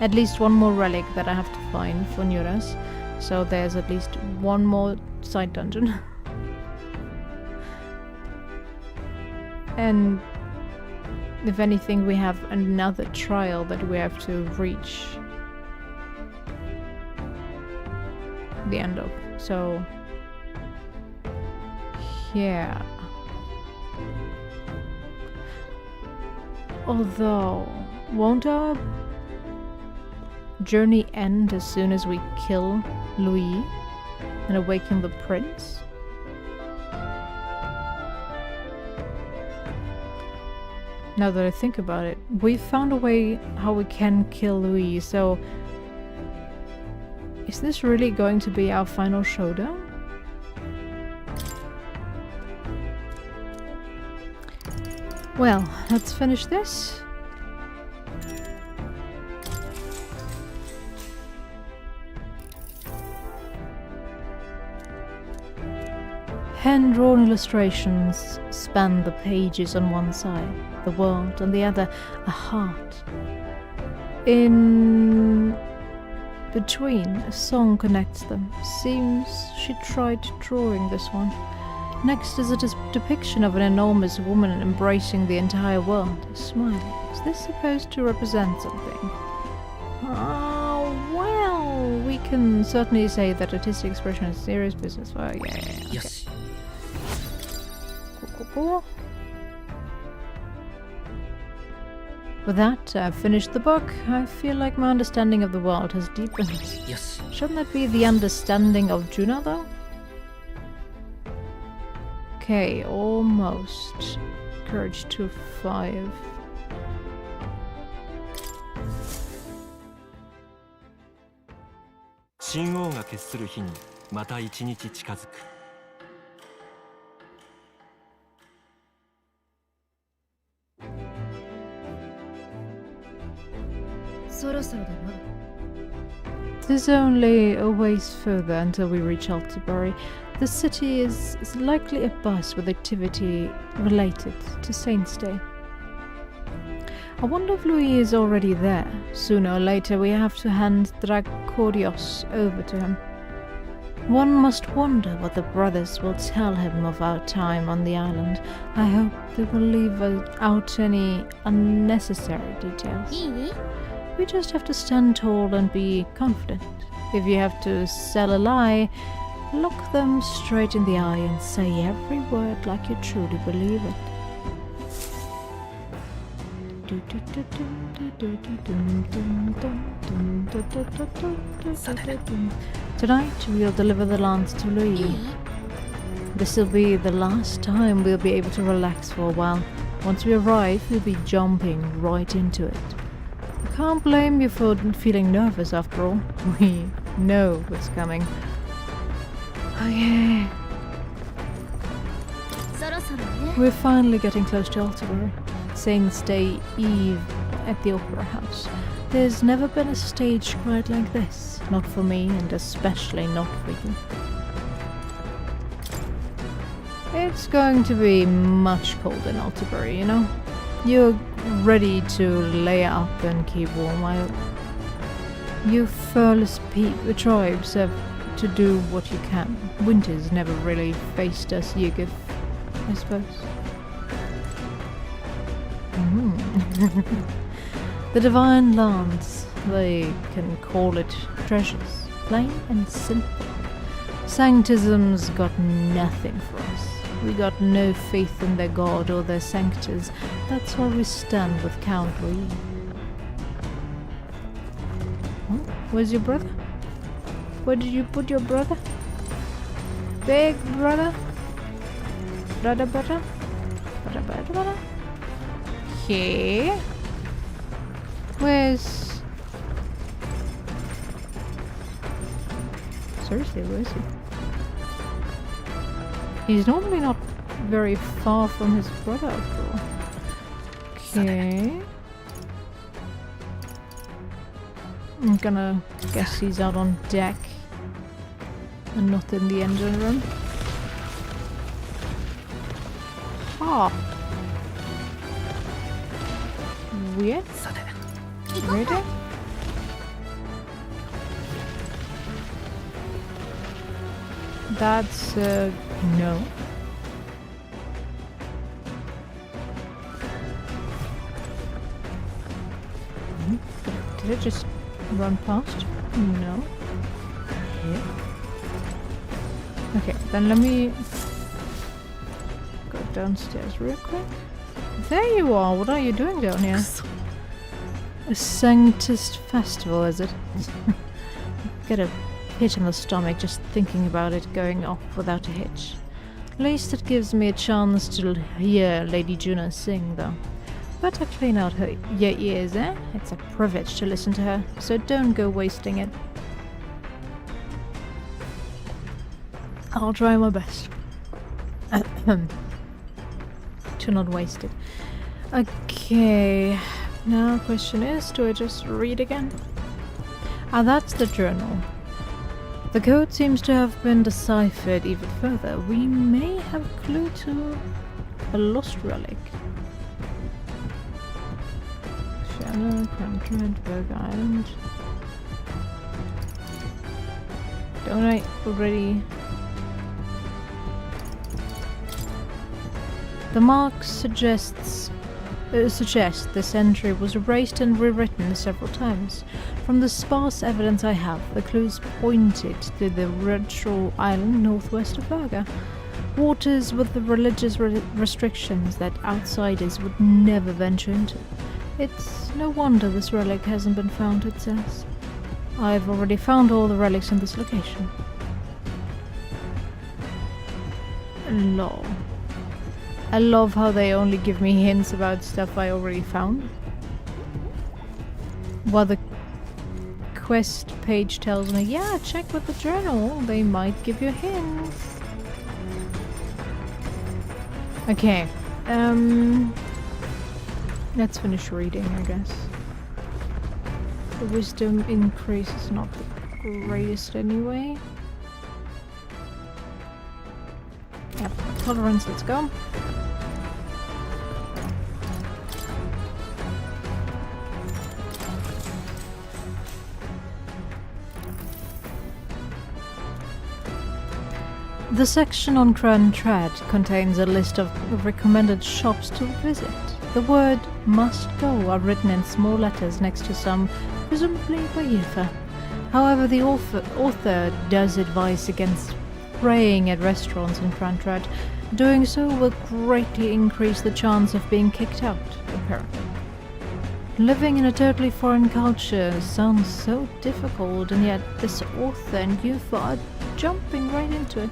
A: at least one more relic that I have to find for Nuras. So there's at least one more side dungeon. And if anything, we have another trial that we have to reach the end of. So yeah. Although, won't our journey end as soon as we kill Louis and awaken the prince? Now that I think about it, we found a way how we can kill Louis, so is this really going to be our final showdown? Well, let's finish this. Hand-drawn illustrations span the pages on one side, the world, on the other, a heart. In between, a song connects them. Seems she tried drawing this one. Next is a depiction of an enormous woman embracing the entire world, smiling. Is this supposed to represent something? Well, we can certainly say that artistic expression is serious business. Oh, yeah.
F: Yes.
A: Cool. With that, I've finished the book. I feel like my understanding of the world has deepened.
F: Yes.
A: Shouldn't that be the understanding of Juna, though? Okay, almost. Courage to 5. It is only a ways further until we reach Altabury. The city is likely abuzz with activity related to Saint's Day. I wonder if Louis is already there. Sooner or later we have to hand Dracorios over to him. One must wonder what the brothers will tell him of our time on the island. I hope they will leave out any unnecessary details. We just have to stand tall and be confident. If you have to sell a lie, look them straight in the eye and say every word like you truly believe it. Tonight we'll deliver the lance to Louis. This will be the last time we'll be able to relax for a while. Once we arrive, we'll be jumping right into it. I can't blame you for feeling nervous after all. We know what's coming. Okay. We're finally getting close to Altabury. Saint's Day Eve at the Opera House. There's never been a stage quite like this. Not for me, and especially not for you. It's going to be much colder in Altabury, you know? You're ready to lay up and keep warm while you furless tribes have to do what you can. Winter's never really faced us, Yugif, I suppose. The divine lands, they can call it treasures, plain and simple. Sanctism's got nothing for us. We got no faith in their god or their sanctors. That's why we stand with Count Louis. Oh, where's your brother? Where did you put your brother? Big brother? Brother? Brother? Here? Where's... Seriously, where is he? He's normally not very far from his brother after all. Okay. I'm gonna guess he's out on deck and not in the engine room. Ah. Weird. Really? That's no. Did it just run past? No. Yeah. Okay, then let me go downstairs real quick. There you are. What are you doing down here? A Sanctist festival, is it? Get a hit in the stomach just thinking about it going off without a hitch. At least it gives me a chance to hear Lady Juna sing, though. Better clean out your ears, eh? It's a privilege to listen to her, so don't go wasting it. I'll try my best. To not waste it. Okay. Now question is, do I just read again? Ah, that's the journal. The code seems to have been deciphered even further. We may have a clue to a lost relic. Shallow, Berg Island. Don't I already... The mark suggests this entry was erased and rewritten several times. From the sparse evidence I have, the clues pointed to the Redshore Island northwest of Berga. Waters with the religious restrictions that outsiders would never venture into. It's no wonder this relic hasn't been found, it says. I've already found all the relics in this location. Lol. I love how they only give me hints about stuff I already found. While the quest page tells me, yeah, check with the journal, they might give you hints. Okay, let's finish reading, I guess. The wisdom increase is not the greatest anyway. Yep, tolerance, let's go. The section on Cran Trad contains a list of recommended shops to visit. The word "must go" are written in small letters next to some, presumably by Yifa. However, the author does advise against praying at restaurants in Cran Trad. Doing so will greatly increase the chance of being kicked out, apparently. Living in a totally foreign culture sounds so difficult, and yet this author and Yifa are jumping right into it.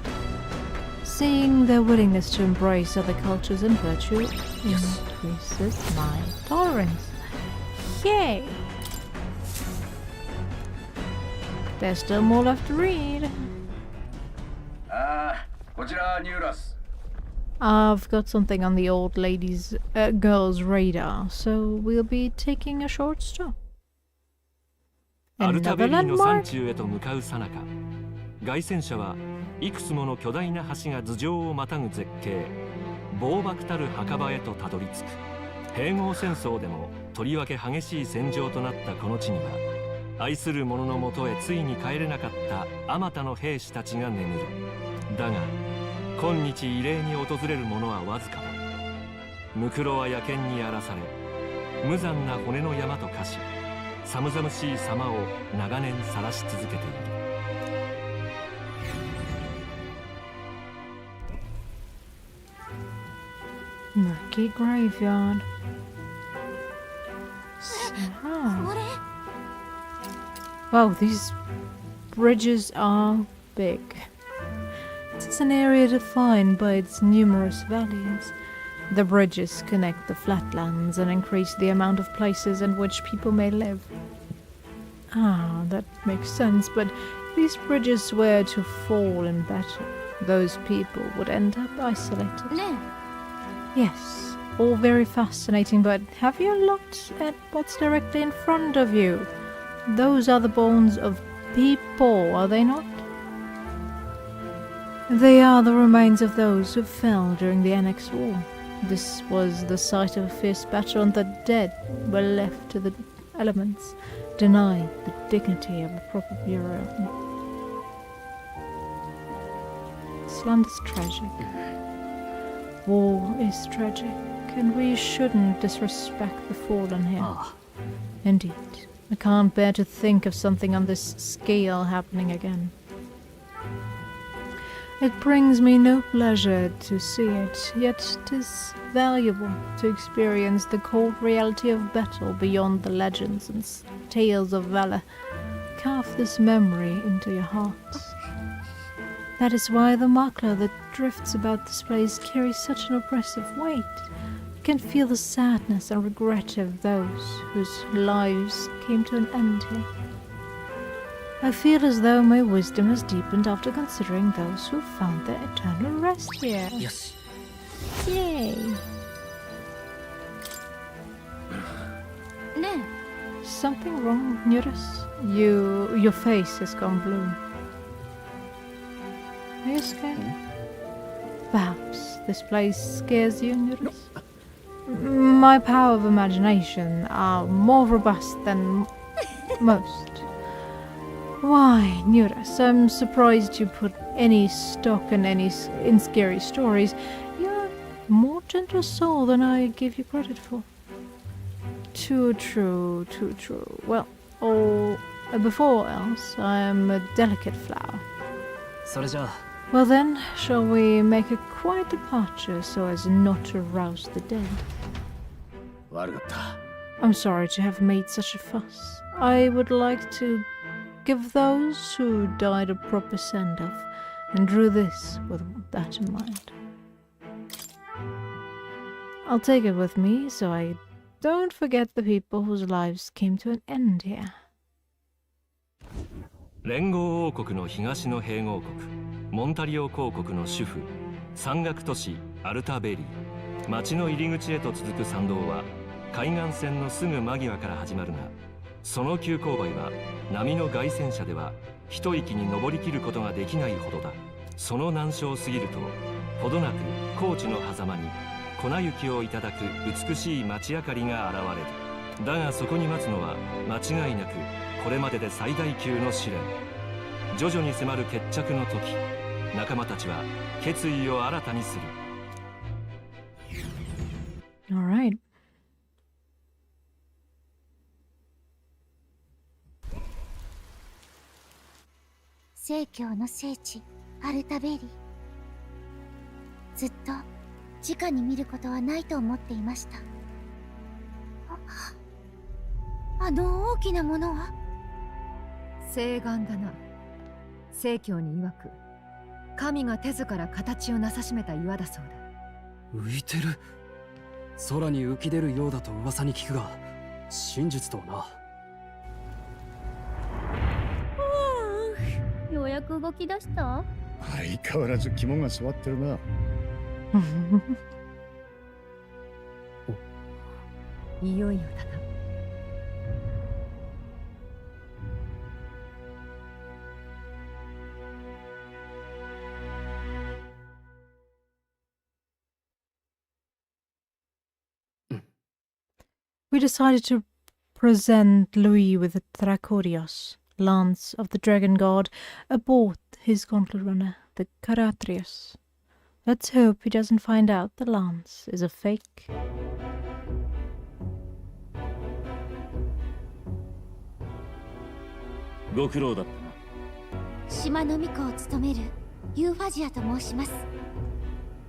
A: Seeing their willingness to embrace other cultures and virtue increases my tolerance. Yay! There's still more left to read. I've got something on the old girl's radar, so we'll be taking a short stop. Another landmark?
J: 凱旋者はいくつもの巨大な橋が頭上をまたぐ絶景、暴漠たる墓場へとたどり着く。併合戦争でもとりわけ激しい戦場となったこの地には、愛する者のもとへついに帰れなかったあまたの兵士たちが眠る。だが今日慰霊に訪れる者はわずかだ。ムクロは野犬に荒らされ、無残な骨の山と化し、寒々しい様を長年晒し続けている。
A: Murky graveyard. So, wow, these bridges are big. It's an area defined by its numerous valleys. The bridges connect the flatlands and increase the amount of places in which people may live. Ah, that makes sense, but if these bridges were to fall in battle, those people would end up isolated. Yes, all very fascinating, but have you looked at what's directly in front of you? Those are the bones of people, are they not? They are the remains of those who fell during the Annex War. This was the site of a fierce battle, and the dead were left to the elements, denied the dignity of a proper burial. This land is tragic. War is tragic, and we shouldn't disrespect the fallen here. Indeed, I can't bear to think of something on this scale happening again. It brings me no pleasure to see it, yet 'tis valuable to experience the cold reality of battle beyond the legends and tales of valor. Carve this memory into your hearts. That is why the makla that drifts about this place carries such an oppressive weight. You can feel the sadness and regret of those whose lives came to an end here. I feel as though my wisdom has deepened after considering those who found their eternal rest here.
F: Yes.
A: Yay!
I: Ne.
A: Something wrong, Nurus? Your face has gone blue. Are you scared? Perhaps this place scares you, Nurus? My power of imagination are more robust than most. Why, Nurus, I'm surprised you put any stock in scary stories. You're a more gentle soul than I give you credit for. Too true, too true. Well, before else, I am a delicate flower.
B: それじゃあ
A: Well then, shall we make a quiet departure so as not to rouse the dead?
D: 悪かった。
A: I'm sorry to have made such a fuss. I would like to give those who died a proper send-off, and drew this with that in mind. I'll take it with me so I don't forget the people whose lives came to an end here.
J: 連合王国の東の併合国モンタリオ公国の主婦、山岳都市アルタベリー。町の入り口へと続く参道は海岸線のすぐ間際から始まるが、その急勾配は波の凱旋者では一息に登りきることができないほどだ。その難所を過ぎるとほどなく高地の狭間に粉雪をいただく美しい街明かりが現れる。だがそこに待つのは間違いなくこれまでで最大級の試練。徐々に迫る決着の時、仲間たちは決意を新たにする。
A: All right.
H: 正教の聖地アルタベリー。ずっと直に見ることはないと思っていました。あの大きなものは
K: 聖岩だな。聖教に曰く神が手ずから形をなさしめた岩だそうだ。
B: 浮いてる。空に浮き出るようだと噂に聞くが、真実とはな。
I: ようやく動き出した。
C: 相変わらず肝が据わってるな。
K: いよいよだな。
A: We decided to present Louis with the Dracorios, lance of the dragon god, aboard his gauntlet runner, the Caratrius. Let's hope he doesn't find out the lance is a fake.
J: ご苦労だったな。
H: 島の巫女を務めるユーファジアと申します。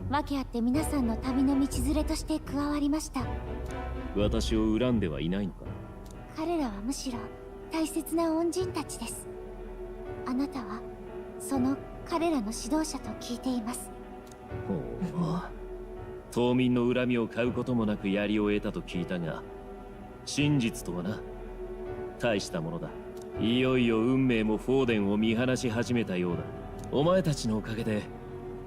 H: 訳あって皆さんの旅の道連れとして加わりました。
J: 私を恨んではいないのか。
H: 彼らはむしろ大切な恩人たちです。あなたはその彼らの指導者と聞いています。
J: ほう。島民の恨みを買うこともなく槍を得たと聞いたが、真実とはな、大したものだ。いよいよ運命もフォーデンを見放し始めたようだ。お前たちのおかげで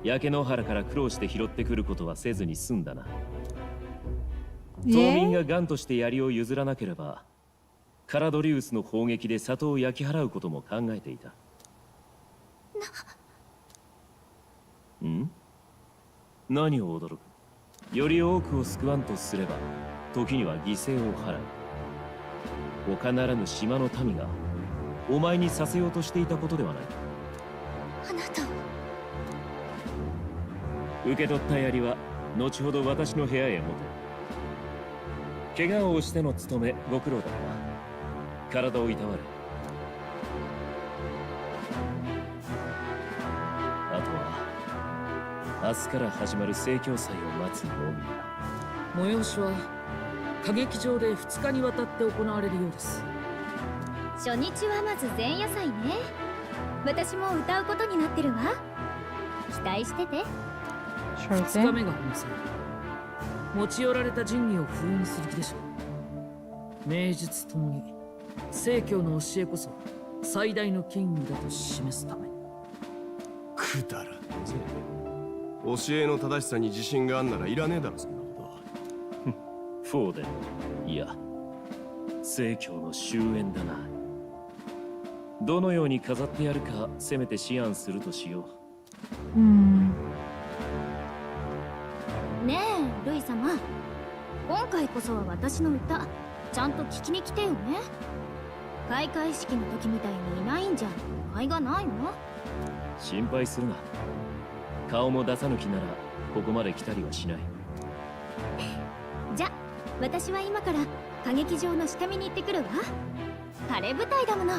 J: 焼け野原から苦労して拾ってくることはせずに済んだな。島民がガンとして槍を譲らなければ、カラドリウスの砲撃で里を焼き払うことも考えていた。ん？何を驚く？より多くを救わんとすれば、時には犠牲を払う。他ならぬ島の民がお前にさせようとしていたことではない。
H: あなたは
J: 受け取った槍は後ほど私の部屋へ持て。怪我をしての務めご苦労だった。体をいたわれ。あとは明日から始まる盛況祭を待つのみだ。
F: 催しは歌劇場で2日にわたって行われるようです。
I: 初日はまず前夜祭ね。私も歌うことになってるわ。期待してて。
A: Sure
F: 2日
A: thing.
F: 目が本祭。持ち寄られた神器を封印する気でしょう。名実ともに正教の教えこそ最大の権威だと示すため。
E: くだらねえぜ。教えの正しさに自信があんならいらねえだろ、そんなこと。
J: フォーデン、いや正教の終焉だな。どのように飾ってやるかせめて思案するとしよう。
I: ねえルイ様、今回こそは私の歌ちゃんと聞きに来てよね。開会式の時みたいにいないんじゃ甲斐がないの？
J: 心配するな。顔も出さぬ気ならここまで来たりはしない。
I: じゃ私は今から歌劇場の下見に行ってくるわ。晴れ舞台だもの。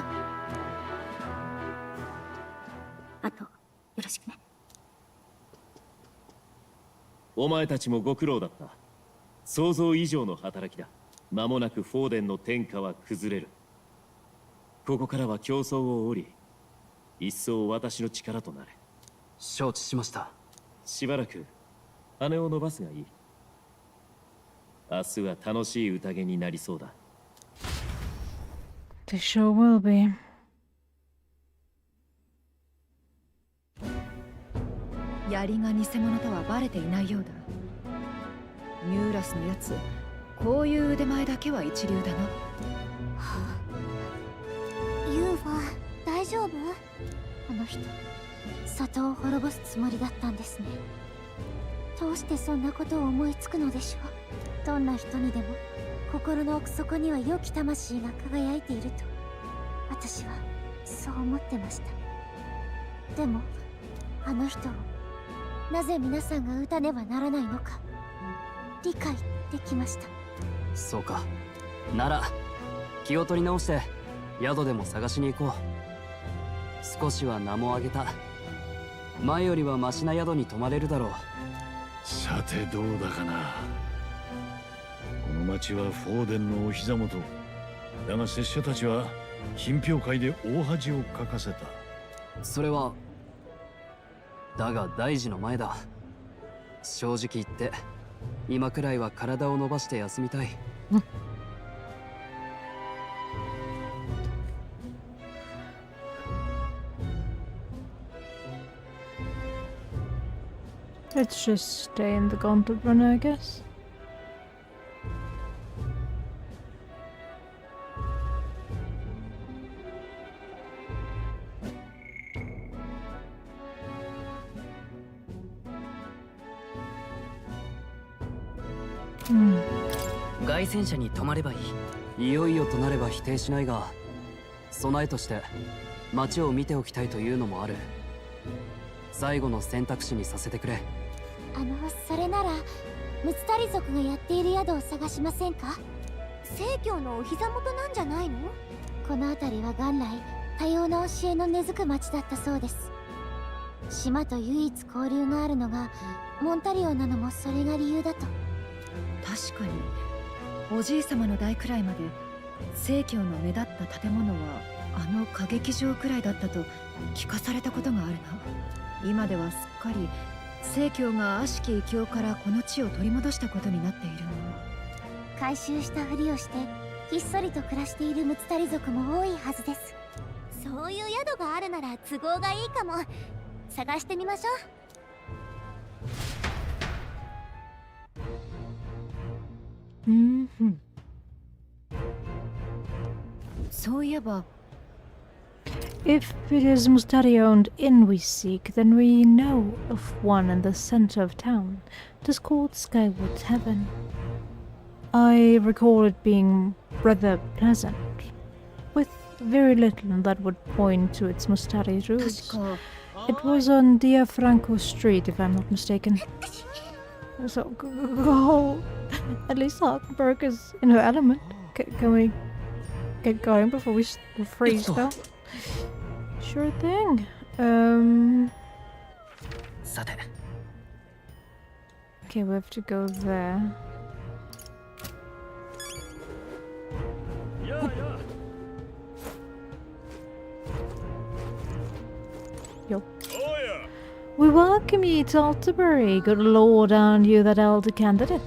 I: あとよろしくね。
J: お前たちもご苦労だった。想像以上の働きだ。間もなくフォーデンの天下は崩れる。ここからは競争を折り、一層私の力となれ。
B: 承知しました。
J: しばらく羽を伸ばすがいい。明日は楽しい宴になりそうだ。
A: The show will be.
K: 槍が偽物とはバレていないようだ。ミューラスのやつ、こういう腕前だけは一流だな。
H: ユーファ大丈夫？あの人里を滅ぼすつもりだったんですね。どうしてそんなことを思いつくのでしょう。どんな人にでも心の奥底には良き魂が輝いていると私はそう思ってました。でもあの人をなぜ皆さんが撃たねばならないのか理解できました。
B: そうか。なら気を取り直して宿でも探しに行こう。少しは名も上げた。前よりはマシな宿に泊まれるだろう。
C: さてどうだかな。この町はフォーデンのお膝元だが、拙者たちは品評会で大恥をかかせた。
B: それはだが大事の前だ。正直言って今くらいは体を伸ばして休みたい。
A: Let's just stay in the gauntlet runner, I guess.
B: 凱旋車に泊まればいい。いよいよとなれば否定しないが、備えとして街を見ておきたいというのもある。最後の選択肢にさせてくれ。
H: それならムツタリ族がやっている宿を探しませんか？正教のお膝元なんじゃないの？この辺りは元来多様な教えの根付く町だったそうです。島と唯一交流があるのがモンタリオなのもそれが理由だと。
K: 確かにおじい様の代くらいまで正教の目立った建物はあの歌劇場くらいだったと聞かされたことがあるな。今ではすっかり正教が悪しき異教からこの地を取り戻したことになっている。
H: 回収したふりをしてひっそりと暮らしているムツタリ族も多いはずです。そういう宿があるなら都合がいいかも。探してみましょう。
K: そういえば
A: If it is Mustario-owned inn we seek, then we know of one in the center of town. It is called Skyward Heaven. I recall it being rather pleasant, with very little that would point to its Mustario roots.
K: 確か
A: It was on Dia Franco Street, if I'm not mistaken. So, go. At least Hawkenberg is in her element. Can we get going before we freeze, though? Sure thing.
B: さて、
A: Okay, we have to go there. Yo. We welcome you to Alterbury. Good lord, aren't you that elder candidate?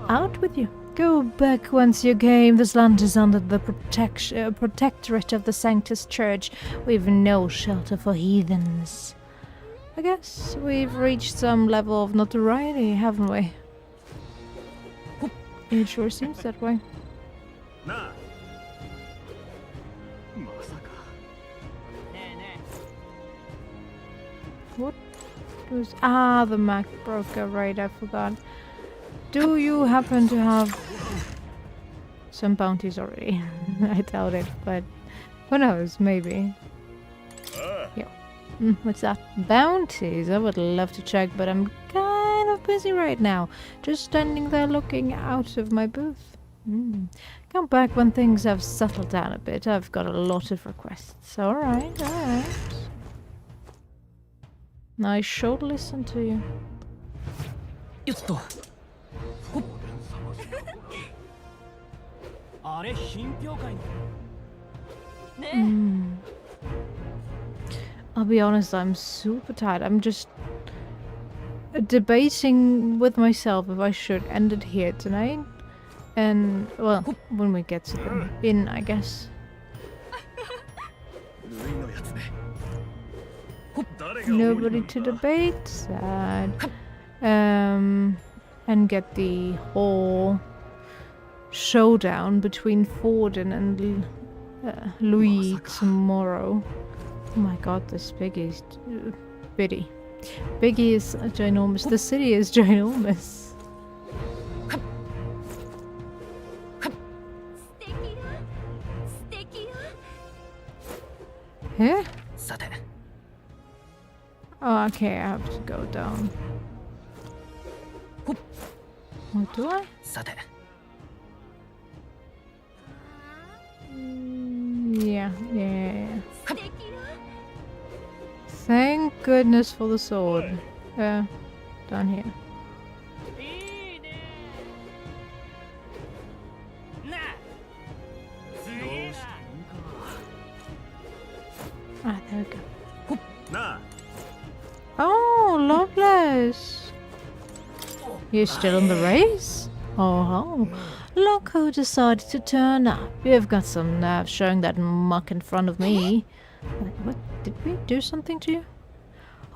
A: Out with you. Go back whence you came. This land is under the protectorate of the Sanctus Church. We've no shelter for heathens. I guess we've reached some level of notoriety, haven't we? It sure seems that way. What was... Ah, the Mac broker, right, I forgot. Do you happen to have some bounties already? I doubt it, but who knows, maybe. Yeah. What's that? Bounties? I would love to check, but I'm kind of busy right now. Just standing there looking out of my booth. Come back when things have settled down a bit. I've got a lot of requests. Alright, alright. I should listen to you. I'll be honest, I'm super tired. I'm just debating with myself if I should end it here tonight. And, well, when we get to the inn, I guess. Nobody to debate, sad. And get the whole showdown between Forden and Louis tomorrow. Oh my god, this Biggie's bitty. Biggie is ginormous. The city is ginormous. Huh? Oh, okay, I have to go down. What do I? Yeah. Thank goodness for the sword. Down here. Ah, there we go. Oh, Loveless! You're still in the race? Oh, look who decided to turn up. You've got some nerve showing that muck in front of me. What? Did we do something to you?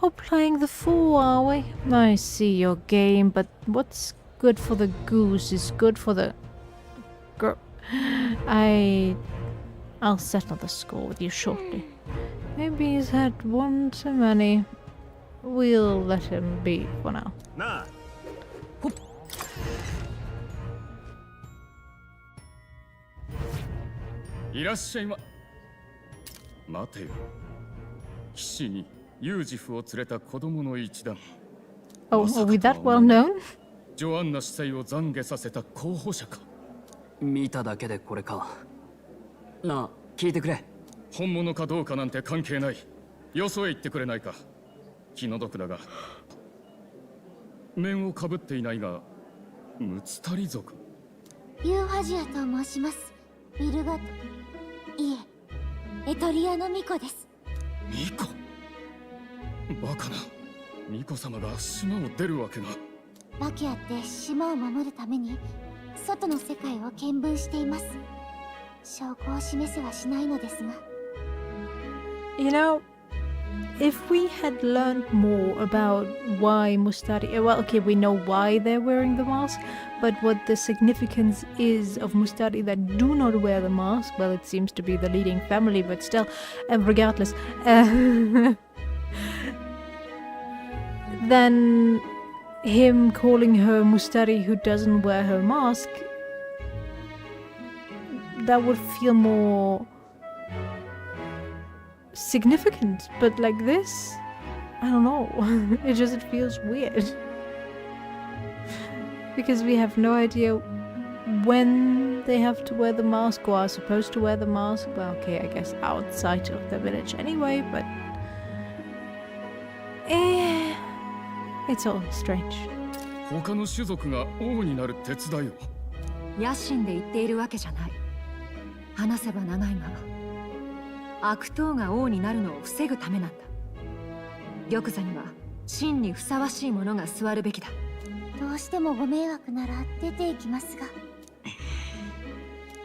A: Oh, playing the fool, are we? I see your game, but what's good for the goose is good for the... girl. I'll settle the score with you shortly. Maybe he's had one too many. We'll let him be for now.
L: いらっしゃいま。待てよ。騎士にユージフを連れた子供の一団。
A: Oh, are we that well known?
L: ジョアンナ司祭を懺悔させた候補者か。
B: 見ただけでこれか。なあ、聞いてくれ。
L: 本物かどうかなんて関係ない。よそへ行ってくれないか。気の毒だが。面をかぶっていないが、ムツタリ族。
H: ユーファジアと申します。ビルガト。いえ、エトリアの巫女です。
L: 巫女？バカな。巫女様が島を出るわけが。
H: 訳あって島を守るために外の世界を見聞しています。証拠を示せはしないのですが。
A: You know, if we had learned more about why Mustari, well, okay, we know why they're wearing the mask, but what the significance is of Mustari that do not wear the mask, well, it seems to be the leading family, but still, regardless, then him calling her Mustari who doesn't wear her mask, that would feel more significant, but like this, I don't know. It feels weird because we have no idea when they have to wear the mask or are supposed to wear the mask. Well, okay, I guess outside of the village anyway, but it's all strange.
L: 他の種族が王になる手伝いを。
K: 野心で言っているわけじゃない。話せば長いが、悪党が王になるのを防ぐためなんだ。玉座には真にふさわしいものが座るべきだ。
H: どうしてもご迷惑なら出ていきますが。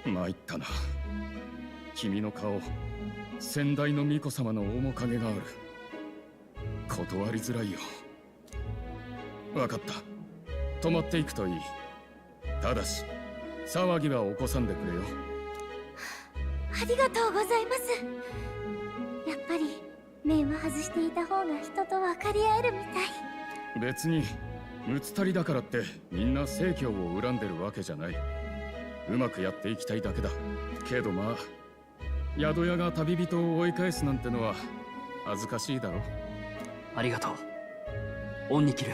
L: 参ったな。君の顔、先代の巫女様の面影がある。断りづらいよ。わかった。泊まっていくといい。ただし、騒ぎは起こさんでくれよ。
H: ありがとうございます。やっぱり面は外していた方が人と分かり合えるみたい。
L: 別にムツタリだからってみんな正教を恨んでるわけじゃない。うまくやっていきたいだけだ。けどまあ、宿屋が旅人を追い返すなんてのは恥ずかしいだろ。
B: ありがとう。恩に切る。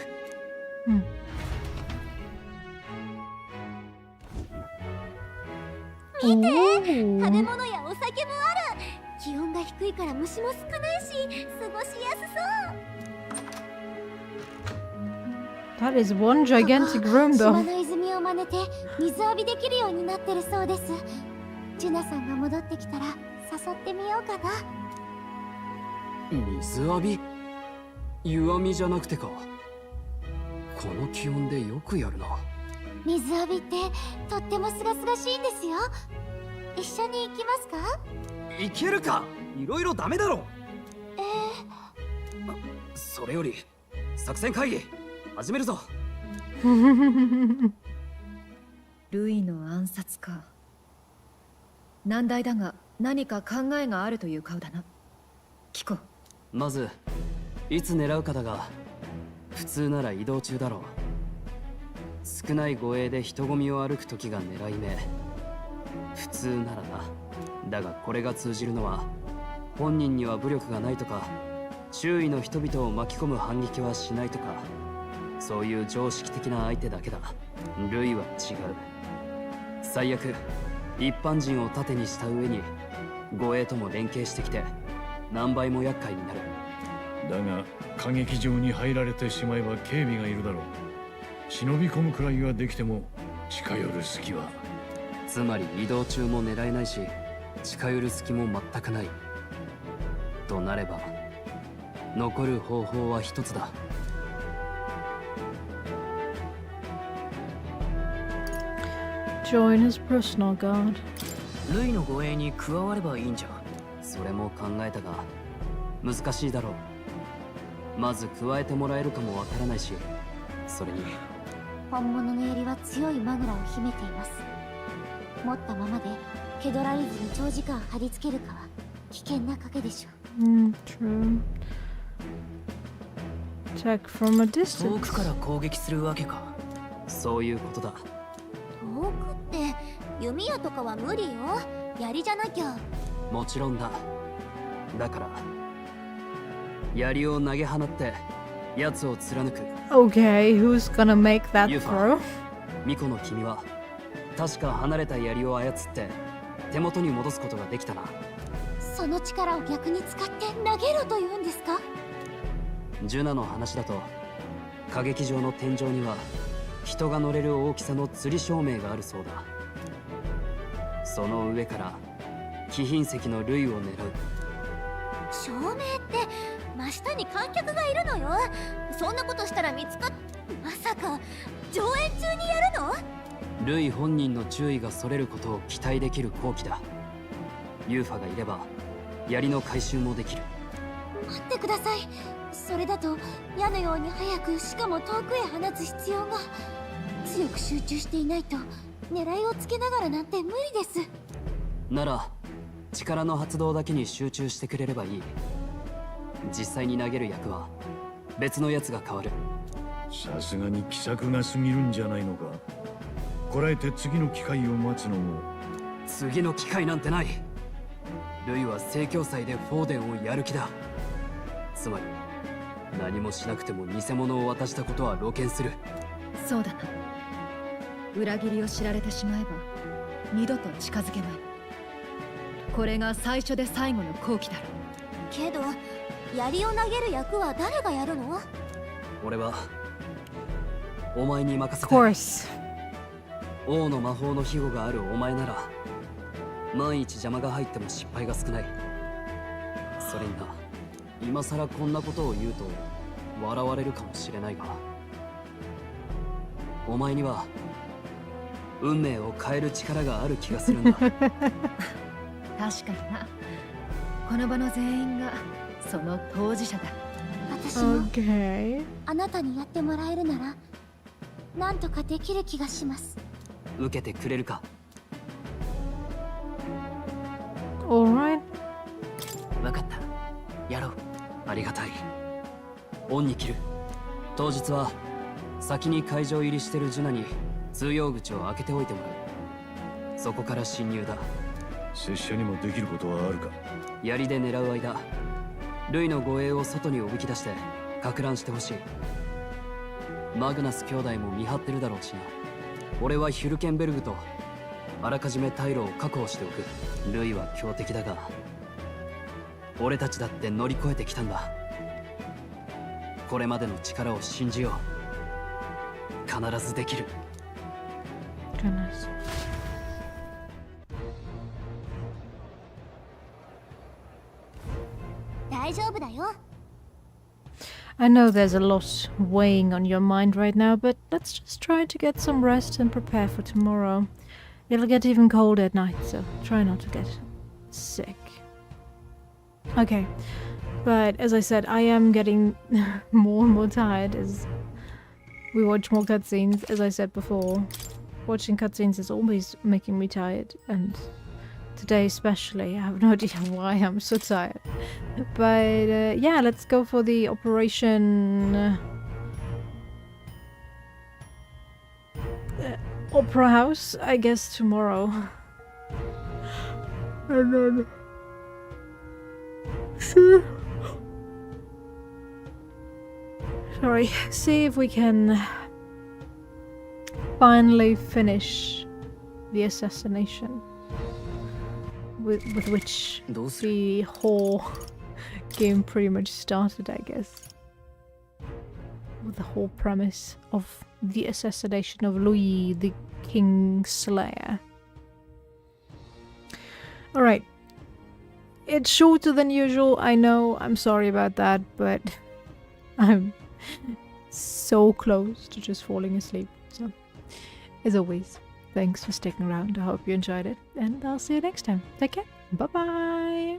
H: 見て、食べ物やお酒もある。気温が低いから虫も少ないし、過ごしやすそう。
A: That is one gigantic room, though.
H: 島の泉を真似て水浴びできるようになってるそうです。ジュナさんが戻ってきたら誘ってみようかな。
B: 水浴び？湯あみじゃなくてか。この気温でよくやるな。
H: 水浴びってとってもすがすがしいんですよ。一緒に行きますか？
B: いけるか？いろいろダメだろ。それより作戦会議始めるぞ。
K: ルイの暗殺か。難題だが何か考えがあるという顔だな。聞こう。
B: まずいつ狙うかだが、普通なら移動中だろう。少ない護衛で人混みを歩く時が狙い目。普通ならな。だがこれが通じるのは、本人には武力がないとか、周囲の人々を巻き込む反撃はしないとか、そういう常識的な相手だけだ。ルイは違う。最悪一般人を盾にした上に護衛とも連携してきて何倍も厄介になる。
C: だが歌劇場に入られてしまえば警備がいるだろう。忍び込むくらいはできても近寄る隙は。
B: つまり移動中も狙えないし、近寄る隙も全くない。となれば残る方法は一つだ。
A: Join his personal guard.
B: ルイの護衛に加わればいいんじゃ。それも考えたが難しいだろう。まず加えてもらえるかもわからないし、それに
H: 本物の槍は強いマグラを秘めています。持ったままで気取られずに長時間貼り付けるかは危険な賭けでしょう。
A: True. Attack from a
B: 遠
A: distance.
B: くから攻撃するわけか。そういうことだ。
H: 遠くって弓矢とかは無理よ。槍じゃなきゃ。
B: もちろんだ。だから槍を投げ放って奴を貫く。
A: Okay, who's gonna make that
B: ユーフ
A: throw?
B: ァ巫女の君は確か離れた槍を操って手元に戻すことができたな。
H: その力を逆に使って投げろと言うんですか？
B: ジュナの話だと歌劇場の天井には人が乗れる大きさの吊り照明があるそうだ。その上から貴賓席の類を狙う。
H: 照明って真下に観客がいるのよ。そんなことしたら見つかっ、まさか上演中にやるの？
B: ルイ本人の注意がそれることを期待できる好機だ。ユーファがいれば槍の回収もできる。
H: 待ってください。それだと矢のように早く、しかも遠くへ放つ必要が。強く集中していないと狙いをつけながらなんて無理です。
B: なら力の発動だけに集中してくれればいい。実際に投げる役は別のやつが変わる。
C: さすがに奇策が過ぎるんじゃないのか。こらえて次の機会を待つのも。
B: 次の機会なんてない。ルイは盛況祭でフォーデンをやる気だ。つまり何もしなくても偽物を渡したことは露見する。
K: そうだな。裏切りを知られてしまえば二度と近づけない。これが最初で最後の好機だろう。
H: けど槍を投げる役は誰がやるの？
B: 俺はお前に任せ
A: Of
B: たい。
A: course.
B: 王の魔法の庇護があるお前なら万一邪魔が入っても失敗が少ない。それにな、今さらこんなことを言うと笑われるかもしれないが、お前には運命を変える力がある気がするんだ。
K: 確かにな。この場の全員がその当事者だ。
H: 私も
A: Okay.
H: あなたにやってもらえるならなんとかできる気がします。
B: 受けてくれるか？
A: Alright.
B: 分かった。やろう。ありがたい。オンに切る。当日は先に会場入りしてるジュナに通用口を開けておいてもらう。そこから侵入だ。
C: 拙者にもできることはあるか。
B: 槍で狙う間、ルイの護衛を外におびき出してか乱してほしい。マグナス兄弟も見張ってるだろうしな。俺はヒュルケンベルグとあらかじめ退路を確保しておく。ルイは強敵だが俺たちだって乗り越えてきたんだ。これまでの力を信じよう。必ずできる。
A: Goodness. I know there's a lot weighing on your mind right now, but let's just try to get some rest and prepare for tomorrow. It'll get even colder at night, so try not to get sick. Okay, but as I said, I am getting more and more tired as we watch more cutscenes. As I said before, watching cutscenes is always making me tired, and today especially. I have no idea why I'm so tired. But yeah, let's go for the Operation Opera House, I guess, tomorrow. And then see if we can finally finish the assassination with which the whole game pretty much started, I guess. With the whole premise of the assassination of Louis the Kingslayer. Alright. It's shorter than usual, I know, I'm sorry about that, but I'm so close to just falling asleep. So, as always, thanks for sticking around. I hope you enjoyed it, and I'll see you next time. Take care. Bye-bye.